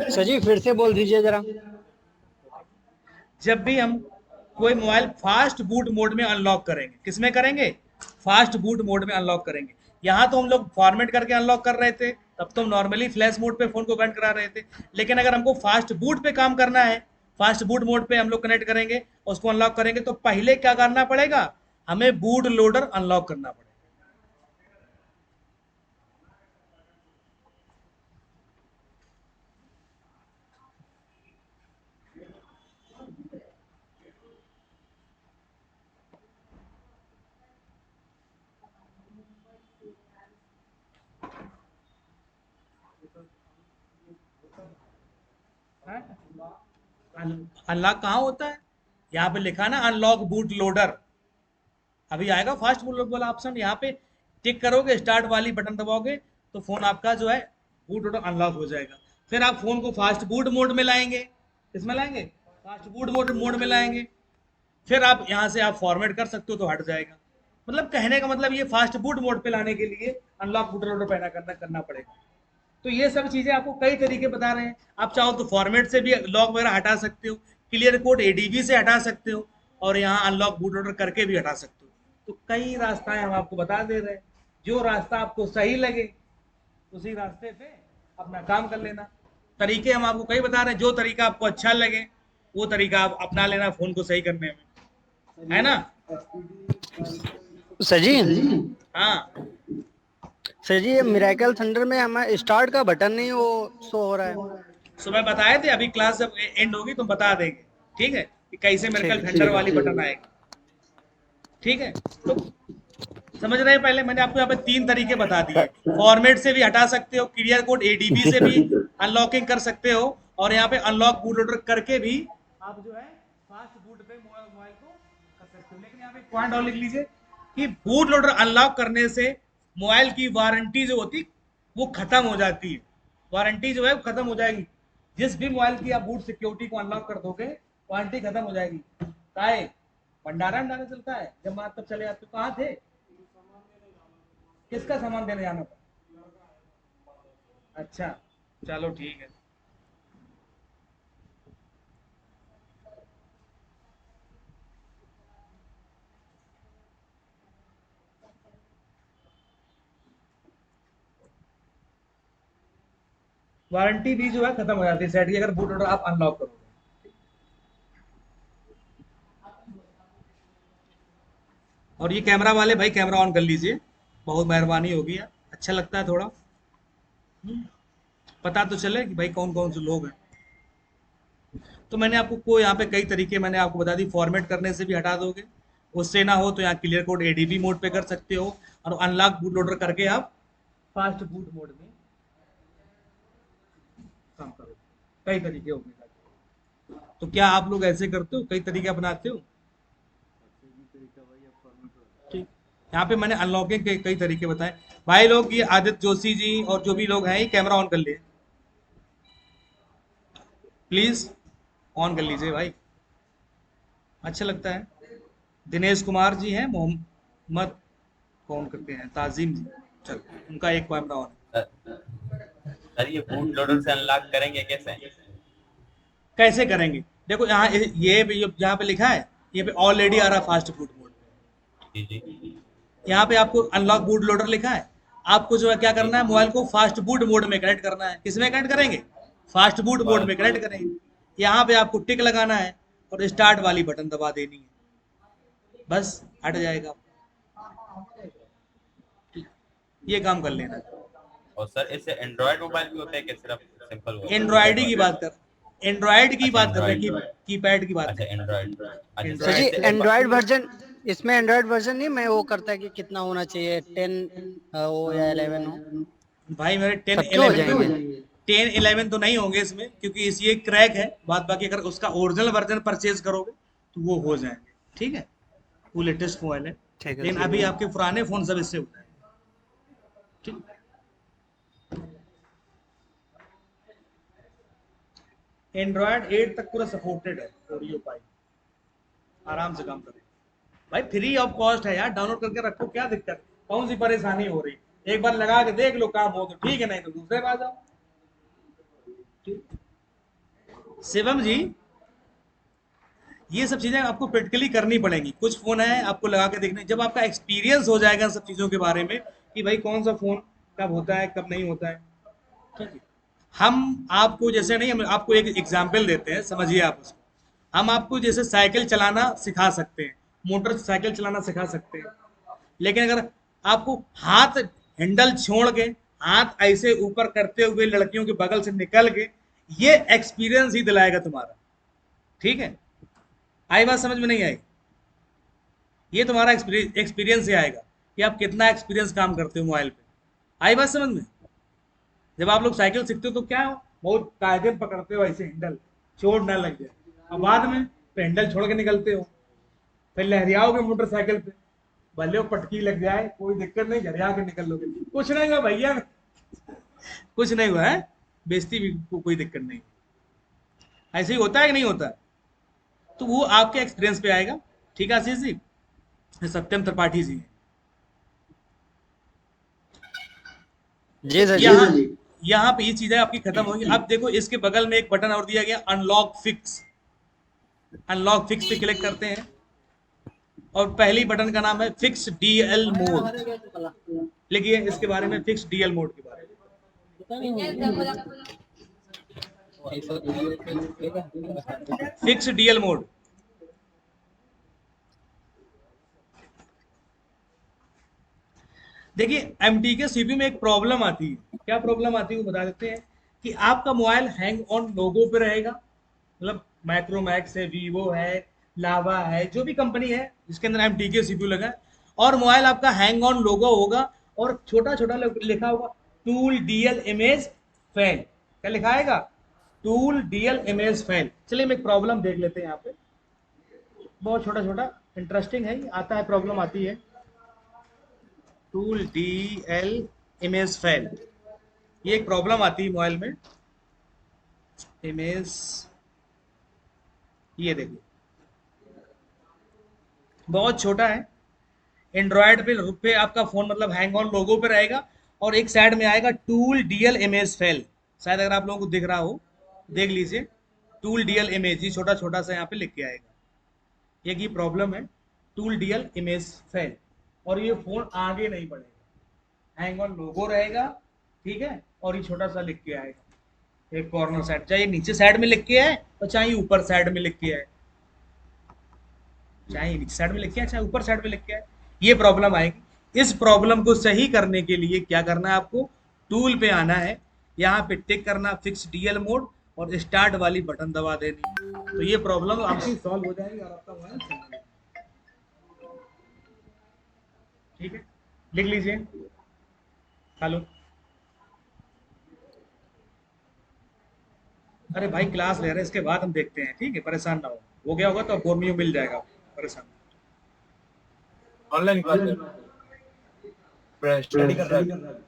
सर जी फिर से बोल दीजिए जरा। जब भी हम कोई मोबाइल फास्ट बूट मोड में अनलॉक करेंगे, किसमें करेंगे? फास्ट बूट मोड में अनलॉक करेंगे। यहाँ तो हम लोग फॉर्मेट करके अनलॉक कर रहे थे, तब तो हम नॉर्मली फ्लैश मोड पे फोन को कनेक्ट करा रहे थे। लेकिन अगर हमको फास्ट बूट पे काम करना है, फास्ट बूट मोड पे हम लोग कनेक्ट करेंगे, उसको अनलॉक करेंगे, तो पहले क्या करना पड़ेगा? हमें बूट लोडर अनलॉक करना पड़ेगा। अनलॉक कहाँ होता है? यहाँ पे लिखा ना अनलॉक बूट लोडर, अभी आएगा फास्ट बूट लोडर वाला ऑप्शन, यहाँ पे टिक करोगे, स्टार्ट वाली बटन दबाओगे, तो फोन आपका जो है बूट लोडर अनलॉक हो जाएगा। फिर आप फोन को फास्ट बूट मोड में लाएंगे, किसमें लाएंगे? फास्ट बूट मोड में लाएंगे। फिर आप यहाँ से आप फॉर्मेट कर सकते हो तो हट जाएगा। मतलब कहने का मतलब ये फास्ट बूट मोड पे लाने के लिए अनलॉक बूट लोडर पैदा करना पड़ेगा। तो ये सब चीजें आपको कई तरीके बता रहे हैं। आप चाहो तो फॉर्मेट से भी लॉक वगैरह हटा सकते हो, क्लियर कोड एडीबी से हटा सकते हो, और यहाँ अनलॉक बूट लोडर करके भी हटा सकते हो। तो कई रास्ताएं हम आपको बता दे रहे हैं, जो रास्ता आपको सही लगे उसी रास्ते पे अपना काम कर लेना। तरीके हम आपको कई बता रहे हैं, जो तरीका आपको अच्छा लगे वो तरीका आप अपना लेना फोन को सही करने में, है ना। सर जी, हाँ सर जी ये मिरेकल थंडर में हमारा स्टार्ट का बटन नहीं वो शो हो रहा है। सुबह बताए थे, अभी क्लास जब एंड होगी तो बता देंगे, ठीक है, कि कैसे मिरेकल थंडर वाली बटन आएगी, ठीक है। तो समझ रहे हैं, पहले मैंने आपको यहाँ पे 3 तरीके बता दिए। फॉर्मेट से भी हटा सकते हो, क्लियर कोड एडीबी से भी अनलॉकिंग कर सकते हो, और यहाँ पे अनलॉक बूट लोडर करके भी आप जो है फास्ट बूट पे मोबाइल को कर सकते हो। लेकिन यहाँ पे पॉइंट और लिख लीजिए कि बूट लोडर अनलॉक करने से मोबाइल की वारंटी जो होती वो खत्म हो जाती है। वारंटी जो है वो खत्म हो जाएगी। जिस भी मोबाइल की आप बूट सिक्योरिटी को अनलॉक कर दोगे वारंटी खत्म हो जाएगी। काहे भंडारा चलता है, जब आप तब चले जाते कहाँ थे, किसका सामान देने जाना था? अच्छा चलो ठीक है। वारंटी भी जो है खत्म हो जाती है सेट की, अगर बूट लोडर आप अनलॉक करोगे। और ये कैमरा वाले भाई कैमरा ऑन कर लीजिए, बहुत मेहरबानी होगी यार, अच्छा लगता है थोड़ा, पता तो चले कि भाई कौन कौन से लोग हैं। तो मैंने आपको को यहाँ पे कई तरीके मैंने आपको बता दी। फॉर्मेट करने से भी हटा दोगे, उससे ना हो तो यहाँ क्लियर कोड एडीबी मोड पे कर सकते हो, और अनलॉक बूट लोडर करके आप फास्ट बूट मोड में काम करो। कई तरीके होंगे। तो क्या आप लोग ऐसे करते हो, कई तरीके अपनाते हो? ठीक, यहाँ पे मैंने अनलॉकिंग के कई तरीके बताए। भाई लोग ये आदित्य जोशी जी और जो भी लोग हैं ये कैमरा ऑन कर लिए प्लीज, ऑन कर लीजिए भाई, अच्छा लगता है। दिनेश कुमार जी हैं, मोहम्मद कौन करके हैं, ताजिम जी, चल उनका एक कैमरा ऑन। सर ये बूट लोडर से अनलॉक करेंगे कैसे? कैसे करेंगे, देखो यहाँ ये यहाँ पे लिखा है, ये पे ऑलरेडी आ रहा फास्ट बूट मोड, जी जी। यहाँ पे आपको अनलॉक बूट लोडर लिखा है। आपको जो है क्या करना है, मोबाइल को फास्ट बूट मोड में कनेक्ट करना है। किसमें कनेक्ट करेंगे? फास्ट बूट मोड में कनेक्ट करेंगे। यहाँ पे आपको टिक लगाना है और स्टार्ट वाली बटन दबा देनी है, बस हट जाएगा। ये काम कर लेना। और सर इससे एंड्रॉइड मोबाइल भी होते हैं क्या, सिर्फ सिंपल? एंड्रॉइड की बात कर, एंड्रॉइड की बात कर रहे हैं, कीपैड की बात अच्छा कर। एंड्रॉइड। सर जी एंड्रॉइड वर्जन, इसमें एंड्रॉइड वर्जन नहीं मैं वो करता है कि कितना होना चाहिए, 10 हो या 11 हो? भाई मेरे 10 सबके हो 11 जाएंगे? 10 11 तो नहीं होंगे इसमें, क्योंकि इस ये क्रैक है। बात बाकी अगर उसका ओरिजिनल वर्जन परचेज करोगे तो वो हो जाएंगे, ठीक है, वो लेटेस्ट मोबाइल है। ठीक है, लेकिन अभी आपके पुराने फोन सब इससे होता है, ठीक। एंड्रॉयड 8 तक पूरा सपोर्टेड है, ओरियो पाई आराम से काम करेगा भाई, फ्री ऑफ कॉस्ट है यार, डाउनलोड करके रखो, क्या दिक्कत, कौन सी परेशानी हो रही, एक बार लगा के देख लो, काम हो तो ठीक है, नहीं तो दूसरे बार जाओ। शिवम जी ये सब चीजें आपको प्रैक्टिकली करनी पड़ेंगी। कुछ फोन है आपको लगा के देखने, जब आपका एक्सपीरियंस हो जाएगा सब चीजों के बारे में कि भाई कौन सा फोन कब होता है कब नहीं होता है, ठीक है। हम आपको जैसे नहीं, हम आपको एक एग्जाम्पल देते हैं, समझिए आप उसको। हम आपको जैसे साइकिल चलाना सिखा सकते हैं, मोटरसाइकिल चलाना सिखा सकते हैं, लेकिन अगर आपको हाथ हैंडल छोड़ के हाथ ऐसे ऊपर करते हुए लड़कियों के बगल से निकल के, ये एक्सपीरियंस ही दिलाएगा तुम्हारा, ठीक है। आई बात समझ में? नहीं आई? ये तुम्हारा एक्सपीरियंस ही आएगा कि आप कितना एक्सपीरियंस काम करते हो मोबाइल पे। आई बात समझ में? जब आप लोग साइकिल सीखते हो तो क्या हो, बहुत कायदे पकड़ते हो ऐसे हैंडल, चोट ना लग जाए, और बाद में तो हैंडल छोड़ के निकलते हो, फिर लहरियाओगे मोटरसाइकिल पे, भले वो पटकी लग जाए कोई दिक्कत नहीं, झरिया के निकल लोगे, कुछ नहीं हुआ भैया, कुछ नहीं हुआ है, बेइज्जती भी कोई दिक्कत नहीं। ऐसे ही होता है कि नहीं होता? तो वो आपके एक्सपीरियंस पे आएगा, ठीक है आशीष जी। सत्यम त्रिपाठी जी जी सर यहाँ जी। यहाँ पे ये चीजें आपकी खत्म होंगी। अब देखो इसके बगल में एक बटन और दिया गया अनलॉक फिक्स। अनलॉक फिक्स पे क्लिक करते हैं और पहली बटन का नाम है फिक्स डीएल मोड। लिखिए इसके बारे में, फिक्स डीएल मोड के बारे में। फिक्स डीएल मोड, देखिए एमटी के सीपीयू में एक प्रॉब्लम आती है। क्या प्रॉब्लम आती है वो बता देते हैं कि आपका मोबाइल हैंग ऑन लोगो पे रहेगा, मतलब माइक्रोमैक्स है, वीवो है, लावा है, जो भी कंपनी है जिसके अंदर एमटी के सीपीयू लगा है, और मोबाइल आपका हैंग ऑन लोगो होगा और छोटा छोटा लिखा होगा टूल डीएल इमेज फेल। क्या लिखा आएगा? Tool DL image fail. चलिए हम एक प्रॉब्लम देख लेते हैं यहाँ पे, बहुत छोटा छोटा इंटरेस्टिंग है, आता है, प्रॉब्लम आती है। टूल डीएल इमेज फेल, ये एक प्रॉब्लम आती है मोबाइल में। इमेज, ये देखिए बहुत छोटा है। एंड्रॉयड पे आपका फोन मतलब हैंग ऑन लोगो पे रहेगा और एक साइड में आएगा टूल डीएल इमेज फेल। शायद अगर आप लोगों को दिख रहा हो देख लीजिए, टूल डीएल इमेज, ये छोटा छोटा सा यहाँ पे लिख के आएगा। ये प्रॉब्लम है, टूल डीएल इमेज फेल, और ये फोन आगे नहीं बढ़ेगा, हैंग ऑन लोगो रहेगा, ठीक है, और ये छोटा सा लिख के आएगा एक कॉर्नर साइड, चाहे नीचे साइड में लिख के आए और चाहे ऊपर साइड में लिख के आए, चाहे नीचे साइड में लिख के आए चाहे ऊपर साइड में लिख के आए, ये प्रॉब्लम आएगी। इस प्रॉब्लम को सही करने के लिए क्या करना है आपको? टूल पे आना है, यहाँ पे टिक करना फिक्स डीएल मोड और स्टार्ट वाली बटन दबा देनी, तो ये प्रॉब्लम आपकी सॉल्व हो जाएगी और आपका मोबाइल चल जाएगा। ठीक है, लिख लीजिए। हेलो, अरे भाई क्लास ले रहे हैं, इसके बाद हम देखते हैं, ठीक है, परेशान ना हो गया होगा तो बोर्नियो मिल जाएगा, परेशान। ऑनलाइन क्लास स्टडी कर रहा है ना।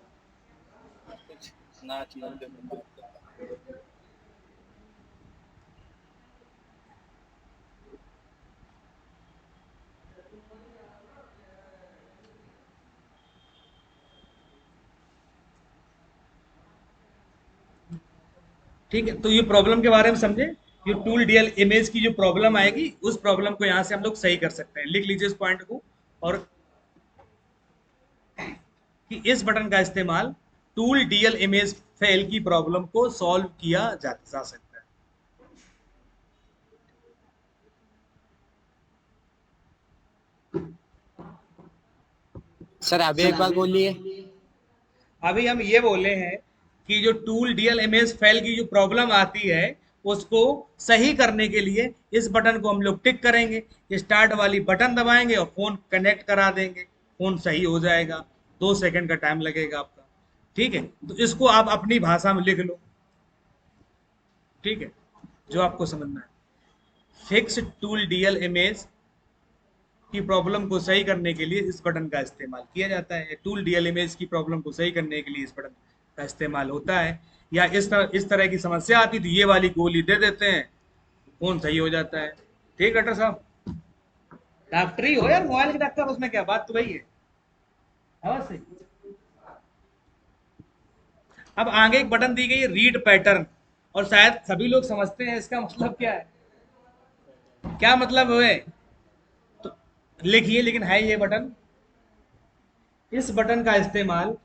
ठीक है, तो ये प्रॉब्लम के बारे में समझे। ये टूल डीएल इमेज की जो प्रॉब्लम आएगी, उस प्रॉब्लम को यहाँ से हम लोग सही कर सकते हैं। लिख लीजिए इस पॉइंट को, और कि इस बटन का इस्तेमाल टूल डीएल इमेज फेल की प्रॉब्लम को सॉल्व किया जा सकता है। सर अभी एक बार बोलिए। अभी हम ये बोले हैं कि जो टूल डीएल इमेज फेल की जो प्रॉब्लम आती है उसको सही करने के लिए इस बटन को हम लोग टिक करेंगे, स्टार्ट वाली बटन दबाएंगे और फोन कनेक्ट करा देंगे, फोन सही हो जाएगा। 2 सेकंड का टाइम लगेगा आपका, ठीक है। तो इसको आप अपनी भाषा में लिख लो, ठीक है, जो आपको समझना है। फिक्स टूल डीएल इमेज की प्रॉब्लम को सही करने के लिए इस बटन का इस्तेमाल किया जाता है। टूल डीएल इमेज की प्रॉब्लम को सही करने के लिए इस बटन का इस्तेमाल होता है। या इस तरह की समस्या आती तो ये वाली गोली दे देते हैं, फोन सही हो जाता है। ठीक डॉक्टर साहब, डॉक्टरी हो यार, मोबाइल के डॉक्टर, उसमें क्या बात, तो वही है अवश्य। अब आगे एक बटन दी गई है रीड पैटर्न, और शायद सभी लोग समझते हैं इसका मतलब क्या है, क्या मतलब है तो लिखिए, लेकिन है ये बटन। इस बटन का इस्तेमाल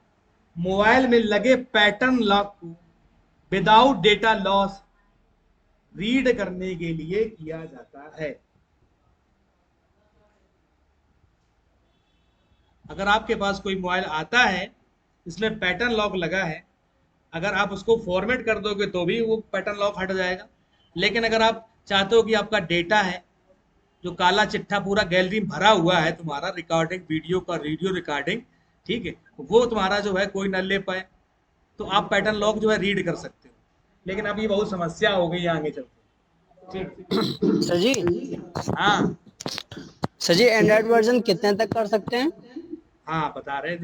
मोबाइल में लगे पैटर्न लॉक को विदाउट डेटा लॉस रीड करने के लिए किया जाता है। अगर आपके पास कोई मोबाइल आता है इसमें पैटर्न लॉक लगा है, अगर आप उसको फॉर्मेट कर दोगे तो भी वो पैटर्न लॉक हट जाएगा। लेकिन अगर आप चाहते हो कि आपका डेटा है जो काला चिट्ठा पूरा गैलरी में भरा हुआ है तुम्हारा, रिकॉर्डिंग वीडियो का, वीडियो रिकॉर्डिंग, ठीक है, वो तुम्हारा जो है कोई न ले पाए, तो आप पैटर्न लॉक जो है रीड कर सकते हो। लेकिन अब ये बहुत समस्या हो गई आगे चलते। ठीक सर जी, हाँ सर जी एंड्रॉइड वर्जन कितने तक कर सकते हैं? हाँ बता रहे हैं।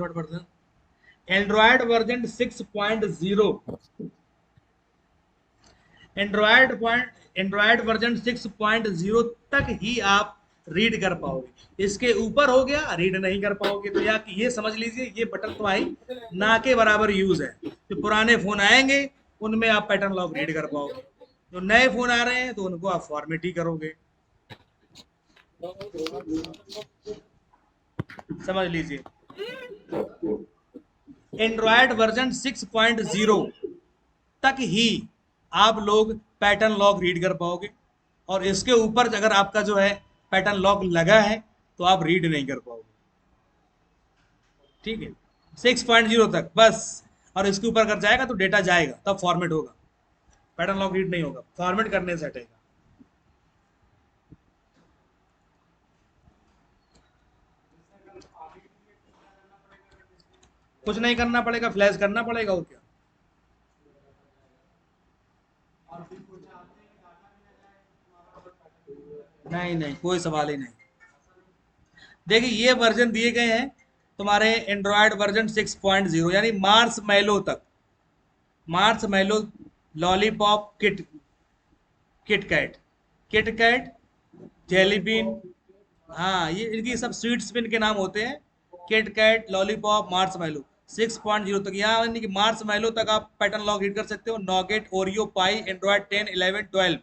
एंड्रॉयड वर्जन 6.0, एंड्रॉयड वर्जन 6.0 तक ही आप रीड कर पाओगे। इसके ऊपर हो गया रीड नहीं कर पाओगे। तो या ये समझ लीजिए ये बटन तुम्हारी ना के बराबर यूज है। जो पुराने फोन आएंगे उनमें आप पैटर्न लॉक रीड कर पाओगे, जो नए फोन आ रहे हैं तो उनको आप फॉर्मेट ही करोगे। समझ लीजिए एंड्रॉयड वर्जन 6.0 तक ही आप लोग पैटर्न लॉक रीड कर पाओगे, और इसके ऊपर अगर आपका जो है पैटर्न लॉक लगा है तो आप रीड नहीं कर पाओगे। ठीक है, 6.0 तक बस। और इसके ऊपर अगर जाएगा तो डेटा जाएगा तब फॉर्मेट होगा, पैटर्न लॉक रीड नहीं होगा, फॉर्मेट करने से हटेगा। कुछ नहीं करना पड़ेगा, फ्लैश करना पड़ेगा और क्या। नहीं नहीं, कोई सवाल ही नहीं। देखिए ये वर्जन दिए गए हैं तुम्हारे एंड्रॉयड वर्जन 6.0 यानी मार्स मैलो तक। मार्स मैलो, लॉलीपॉप, किटकैट, जेलीबीन, हाँ ये इनकी सब स्वीट्स पिन के नाम होते हैं। किटकैट, लॉलीपॉप, मार्स मैलो 6.0 तक, यहाँ यानी कि मार्स मैलो तक आप पैटर्न लॉक रीड कर सकते हो। नॉगेट, ओरियो, पाई, एंड्रॉयड 10, 11, 12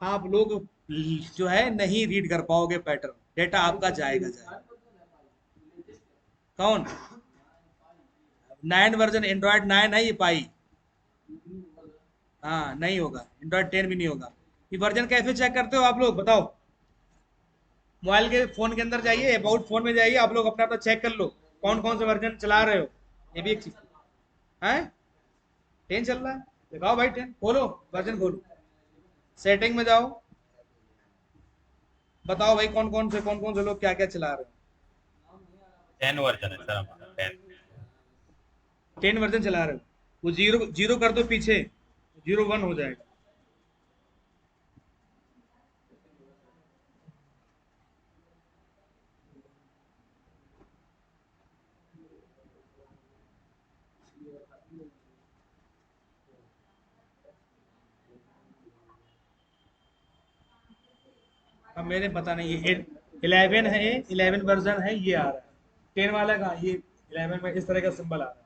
आप लोग जो है नहीं रीड कर पाओगे पैटर्न, डेटा आपका जाएगा। कौन 9 वर्जन एंड्रॉयड 9 है ये पाई, हाँ नहीं होगा। एंड्रॉयड 10 भी नहीं होगा। ये वर्जन कैसे चेक करते हो आप लोग बताओ? मोबाइल के फोन के अंदर जाइए, अबाउट फोन में जाइए, आप लोग अपना अपना चेक कर लो कौन कौन से वर्जन चला रहे हो। ये भी एक चीज है, 10 चल रहा है, दिखाओ भाई 10 खोलो, वर्जन खोलो, सेटिंग में जाओ, बताओ भाई कौन कौन से लोग क्या क्या चला रहे हो। 10 वर्जन है सर हमारा, 10 वर्जन चला रहे हो, वो जीरो कर दो पीछे, 01 हो जाएगा। अब मेरे पता नहीं ये 11 है, 11 वर्जन है, ये आ रहा है 10 वाला का, ये 11 में इस तरह का सिंबल आ रहा है।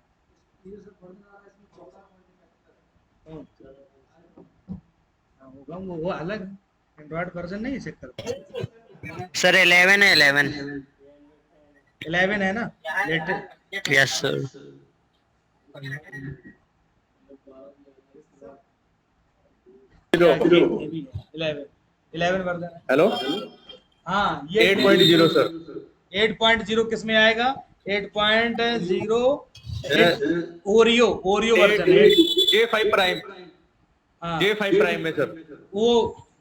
होगा वो अलग है, एंड्रॉयड वर्जन नहीं चेक कर सर 11 है, 11 है ना लेटेस्ट। Yes sir. 11 वर्जन है। हेलो, हाँ ये 8.0 सर। 8.0 किस में आएगा? 8.0 ओरियो वर्जन है। J5 प्राइम, हाँ J5 प्राइम में सर। वो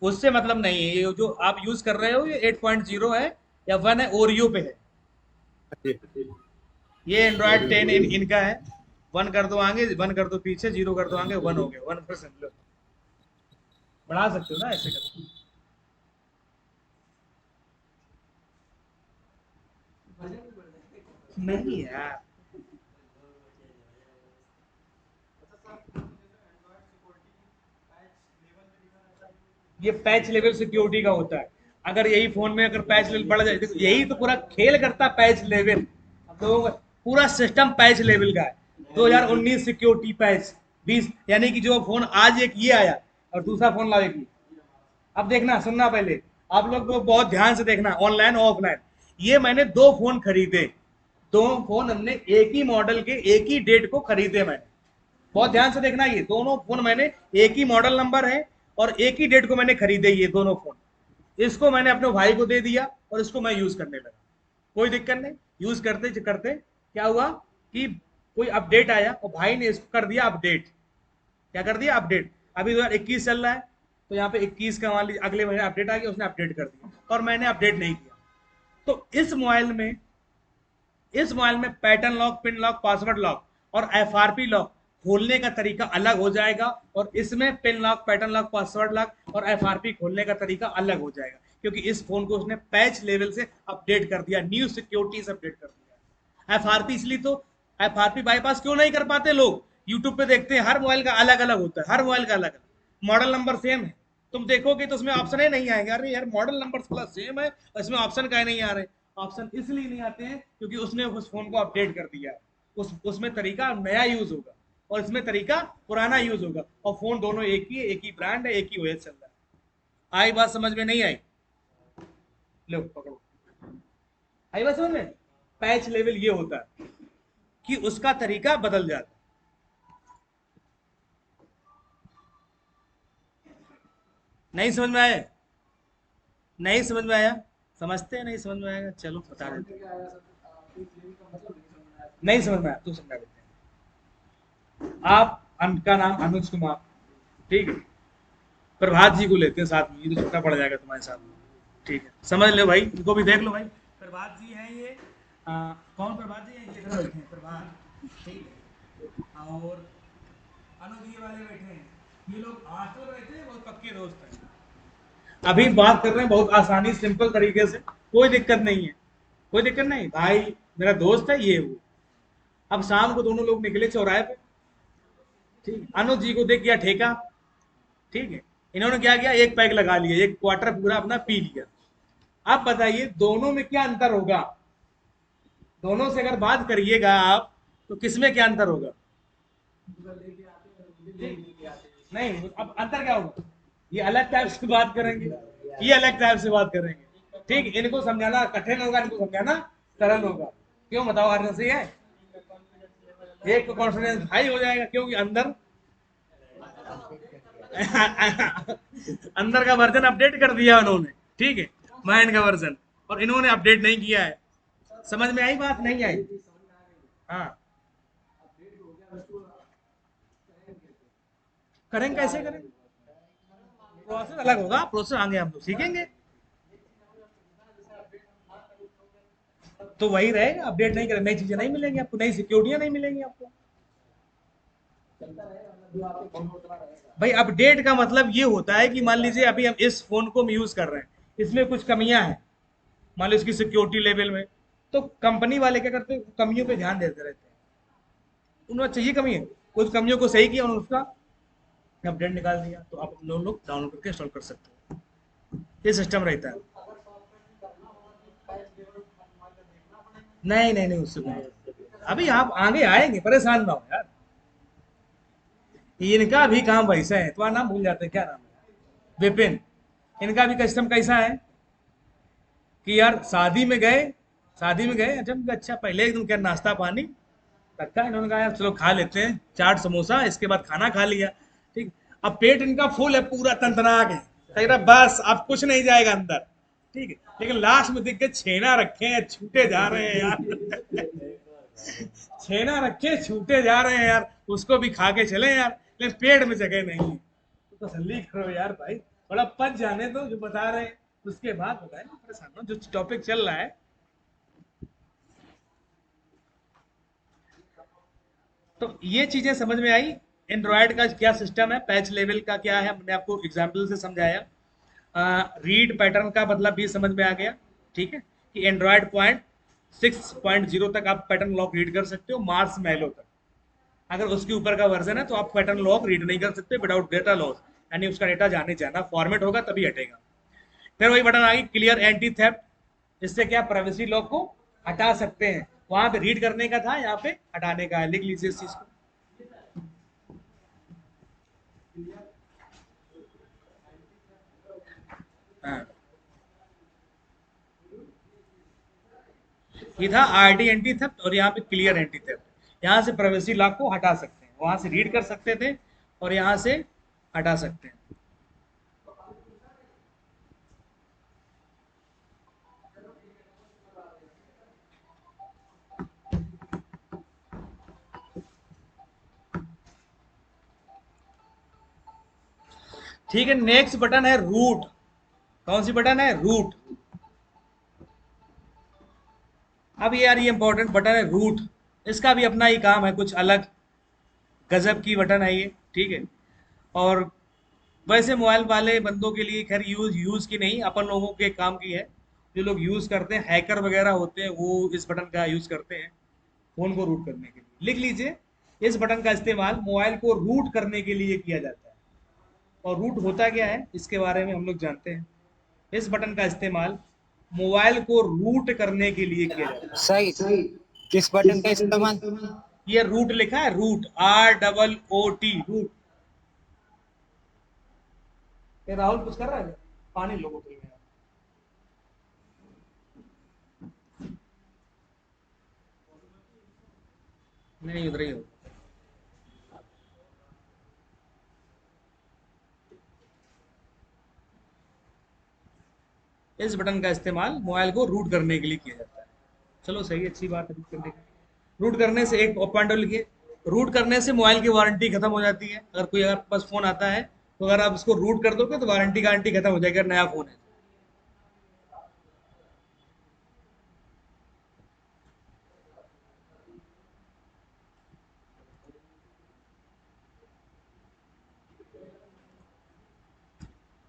उससे मतलब नहीं है, ये जो आप यूज कर रहे हो ये 8.0 है या 1 है, ओरियो पे है। ये एंड्रॉयड 10 इनका है। 1 कर दो आगे, 1 कर दो पीछे, 0 कर दो आगे, 1 हो गया। 1% बढ़ा सकते हो ना ऐसे करके। नहीं यार, ये पैच लेवल सिक्योरिटी का होता है। अगर यही फोन में अगर पैच लेवल बढ़ जाए, देखो यही तो पूरा खेल करता है पैच लेवल। अब लोगों का पूरा सिस्टम पैच लेवल का है। 2019 सिक्योरिटी पैच 20, यानी कि जो फोन आज एक ये आया और दूसरा फोन लाएगी। अब देखना, सुनना पहले आप लोग को बहुत ध्यान से देखना, ऑनलाइन ऑफलाइन। ये मैंने 2 फोन खरीदे, 2 फोन हमने एक ही मॉडल के एक ही डेट को खरीदे। मैंने बहुत ध्यान से देखना, ये दोनों फोन मैंने एक ही मॉडल नंबर है और एक ही डेट को मैंने खरीदे ये दोनों फोन। इसको मैंने अपने भाई को दे दिया और इसको मैं यूज करने लगा, कोई दिक्कत नहीं। यूज करते करते क्या हुआ कि कोई अपडेट आया और भाई ने इसको कर दिया अपडेट। क्या कर दिया? अपडेट। अभी 2021 चल रहा है तो यहाँ पे 21 का मान लीजिए अगले महीने अपडेट आ गया, उसने अपडेट कर दिया और मैंने अपडेट नहीं किया। तो इस मोबाइल में pattern lock, pin lock, password lock और FRP लॉक खोलने का तरीका अलग हो जाएगा, और इसमें pin lock, pattern lock, password lock और FRP खोलने का तरीका अलग हो जाएगा, क्योंकि इस फोन को उसने पैच लेवल से अपडेट कर दिया, न्यू सिक्योरिटी से अपडेट कर दिया। FRP इसलिए तो FRP बाईपास क्यों नहीं कर पाते लोग? यूट्यूब पे देखते हैं, हर मोबाइल का अलग अलग होता है, हर मोबाइल का अलग अलग, मॉडल नंबर सेम है तुम देखोगे तो उसमें ऑप्शन ही नहीं आएंगे। अरे यार मॉडल नंबर साला सेम है, इसमें ऑप्शन का नहीं आ रहे। ऑप्शन इसलिए नहीं आते हैं क्योंकि उसने उस फोन को अपडेट कर दिया है। उसमें तरीका नया यूज होगा और इसमें तरीका पुराना यूज होगा, और फोन दोनों एक ही है, एक ही ब्रांड है, एक ही ओएस चल रहा है। आई बात समझ में? नहीं आई? लो पकड़ो, आई बात समझ में? पैच लेवल ये होता है कि उसका तरीका बदल जाता है। नहीं समझ में आया? नहीं समझ में आया? समझते हैं नहीं समझ में आएगा, चलो बता देते हैं। नहीं समझ में आया तो समझा देते हैं। आप का नाम अनुज कुमार, ठीक है, प्रभात जी को लेते हैं साथ में, ये तो छुट्टा पड़ जाएगा तुम्हारे साथ में, ठीक है, समझ लो भाई, इनको भी देख लो भाई। प्रभात जी हैं ये, कौन प्रभात जी हैं? ये इधर बैठे हैं प्रभात, ठीक है, और अनुज ये वाले बैठे हैं। ये लोग हॉस्टल में रहते हैं, बहुत पक्के दोस्त हैं। अभी बात कर रहे हैं बहुत आसानी सिंपल तरीके से, कोई दिक्कत नहीं है, कोई दिक्कत नहीं भाई, मेरा दोस्त है ये वो। अब शाम को दोनों लोग निकले चौराहे पे, ठीक है, अनुज जी को देख गया ठेका, ठीक है, इन्होंने क्या किया, एक पैक लगा लिया, एक क्वार्टर पूरा अपना पी लिया। अब बताइए दोनों में क्या अंतर होगा? दोनों से अगर बात करिएगा आप तो किसमें क्या अंतर होगा? नहीं, अब अंतर क्या होगा? ये अलग टाइप से बात करेंगे, ये अलग टाइप से बात करेंगे, ठीक। इनको समझाना कठिन होगा, इनको समझाना सरल होगा। क्यों बताओ? हर सही है, एक तो कॉन्फिडेंस हाई हो जाएगा क्योंकि अंदर अंदर का वर्जन अपडेट कर दिया उन्होंने, ठीक है, माइंड का वर्जन, और इन्होंने अपडेट नहीं किया है। समझ में आई बात? नहीं आई? हाँ, करेंगे कैसे करेंगे? प्रोसेस अलग होगा, प्रोसेस आगे हम लोग सीखेंगे, तो वही रहेगा। अपडेट नहीं करें, नई चीजें नहीं मिलेंगी आपको, नई सिक्योरिटियां नहीं मिलेंगी आपको। भाई अपडेट का मतलब ये होता है कि मान लीजिए अभी हम इस फोन को हम यूज कर रहे हैं, इसमें कुछ कमियां हैं, मान लो इसकी सिक्योरिटी लेवल में, तो कंपनी वाले क्या करते हैं, कमियों पे ध्यान देते रहते हैं। उन्हें चाहिए कमी है, कुछ कमियों को सही किया, उन्होंने उसका अपडेट निकाल दिया, तो आप लोग डाउनलोड करके इंस्टॉल कर सकते हो। ये सिस्टम रहता है। नहीं नहीं नहीं, उससे अभी आप आगे आएंगे, परेशान ना हो यार। इनका भी काम वैसा है, तुम्हारा नाम भूल जाते हैं, क्या नाम है? विपिन। इनका भी कस्टम कैसा है कि यार शादी में गए, अच्छा पहले एकदम क्या नाश्ता पानी रखा, इन्होंने कहा यार चलो खा लेते हैं चाट समोसा, इसके बाद खाना खा लिया, ठीक। अब पेट इनका फुल है, पूरा तंतना के कह रहा बस अब कुछ नहीं जाएगा अंदर, ठीक है, लेकिन लास्ट में देख के छेना रखे हैं, छूटे जा रहे हैं यार। छेना रखे छूटे जा रहे हैं यार, उसको भी खा के चले यार, लेकिन पेट में जगह नहीं है। तो तसल्ली करो यार भाई, थोड़ा पच जाने दो जो बता रहे हैं, उसके बाद बताए ना, परेशान हो, जो टॉपिक चल रहा है। तो ये चीजें समझ में आई। एंड्रॉयड का क्या सिस्टम है, पैच लेवल का क्या है, हमने आपको एग्जाम्पल से समझाया। रीड पैटर्न का मतलब भी समझ में आ गया, ठीक है, कि एंड्रॉयड 6.0 तक आप पैटर्न लॉक रीड कर सकते हो, मार्स मैलो तक। अगर उसके ऊपर का वर्जन है तो आप पैटर्न लॉक रीड नहीं कर सकते विदाउट डेटा लॉस, यानी उसका डेटा जाने जाना फॉर्मेट होगा तभी हटेगा। फिर वही बटन आ गई क्लियर एंटी थेफ्ट, इससे क्या प्राइवेसी लॉक को हटा सकते हैं। वहां पे रीड करने का था, यहाँ पे हटाने का है, लिख लीजिए इस चीज को। हाँ, ये था आरडी एंटी थेफ्ट और यहाँ पे क्लियर एंटी थेफ्ट। यहाँ से प्राइवेसी लॉक को हटा सकते हैं, वहां से रीड कर सकते थे और यहाँ से हटा सकते हैं। ठीक है, नेक्स्ट बटन है रूट। कौन सी बटन है? रूट। अब यार ये इंपॉर्टेंट बटन है रूट, इसका भी अपना ही काम है, कुछ अलग गजब की बटन है ये, ठीक है। और वैसे मोबाइल वाले बंदों के लिए खैर यूज की नहीं, अपन लोगों के काम की है। जो लोग यूज करते हैं, हैकर वगैरह होते हैं, वो इस बटन का यूज करते हैं फोन को रूट करने के लिए। लिख लीजिए, इस बटन का इस्तेमाल मोबाइल को रूट करने के लिए किया जाता है। और रूट होता क्या है इसके बारे में हम लोग जानते हैं। इस बटन का इस्तेमाल मोबाइल को रूट करने के लिए किया जाता है। सही, किस बटन का इस्तेमाल? ये रूट लिखा है, रूट ROOT, रूट। ये राहुल कुछ कर रहा है क्या? पानी लो बोतल में। नहीं उधर ही हो। इस बटन का इस्तेमाल मोबाइल को रूट करने के लिए किया जाता है। चलो सही, अच्छी बात है रूट करने की। रूट करने से एक पॉइंट लिखिए, रूट करने से मोबाइल की वारंटी खत्म हो जाती है। अगर कोई अगर पास फोन आता है तो अगर आप उसको रूट कर दोगे तो वारंटी गारंटी खत्म हो जाएगी, अगर नया फोन है।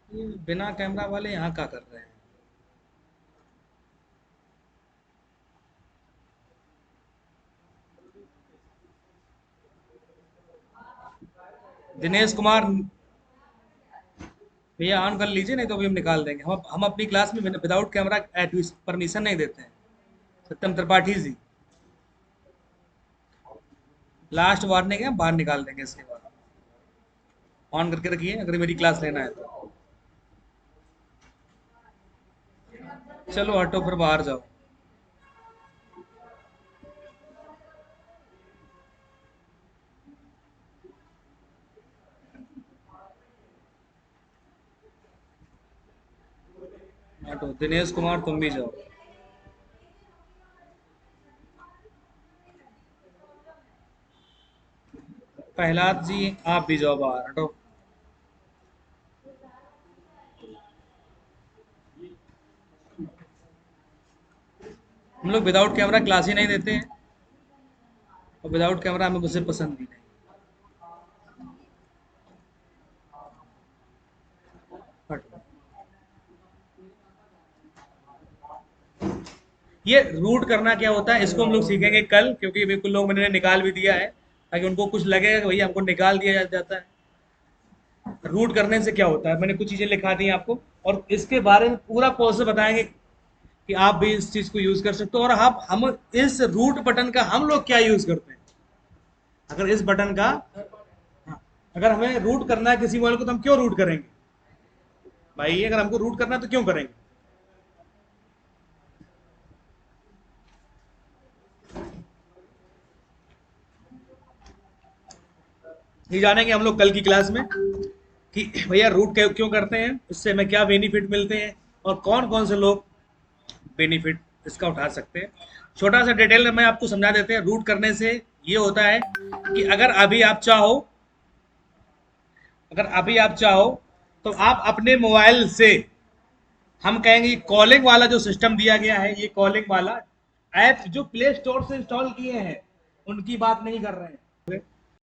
ये बिना कैमरा वाले यहाँ क्या कर रहे हैं? दिनेश कुमार भैया ऑन कर लीजिए, नहीं तो अभी हम निकाल देंगे। हम अपनी क्लास में विदाउट कैमरा परमिशन नहीं देते हैं। सत्यम त्रिपाठी जी, लास्ट वार्निंग है, बाहर निकाल देंगे इसके बाद। ऑन करके रखिए अगर मेरी क्लास लेना है तो। चलो हटो फिर बाहर जाओ। हटो, दिनेश कुमार तुम भी जाओ। प्रहलाद जी आप भी जाओ बाहर, हटो। हम लोग विदाउट कैमरा क्लास ही नहीं देते हैं, और विदाउट कैमरा हमें मुझे पसंद भी नहीं। हटो। ये रूट करना क्या होता है इसको हम लोग सीखेंगे कल, क्योंकि बिल्कुल लोग मैंने निकाल भी दिया है ताकि उनको कुछ लगेगा कि भैया हमको निकाल दिया जाता है। रूट करने से क्या होता है मैंने कुछ चीजें लिखा दी आपको, और इसके बारे में पूरा प्रोसेस बताएंगे कि आप भी इस चीज को यूज कर सकते हो। और हम इस रूट बटन का हम लोग क्या यूज करते हैं। अगर इस बटन का अगर हमें रूट करना है किसी मोबाइल को तो हम क्यों रूट करेंगे भाई? अगर हमको रूट करना है तो क्यों करेंगे? ये जानेंगे हम लोग कल की क्लास में कि भैया रूट क्यों करते हैं, इससे हमें क्या बेनिफिट मिलते हैं, और कौन कौन से लोग बेनिफिट इसका उठा सकते हैं। छोटा सा डिटेल में आपको समझा देते हैं। रूट करने से ये होता है कि अगर अभी आप चाहो तो आप अपने मोबाइल से, हम कहेंगे कॉलिंग वाला जो सिस्टम दिया गया है, ये कॉलिंग वाला ऐप जो प्ले स्टोर से इंस्टॉल किए हैं उनकी बात नहीं कर रहे हैं।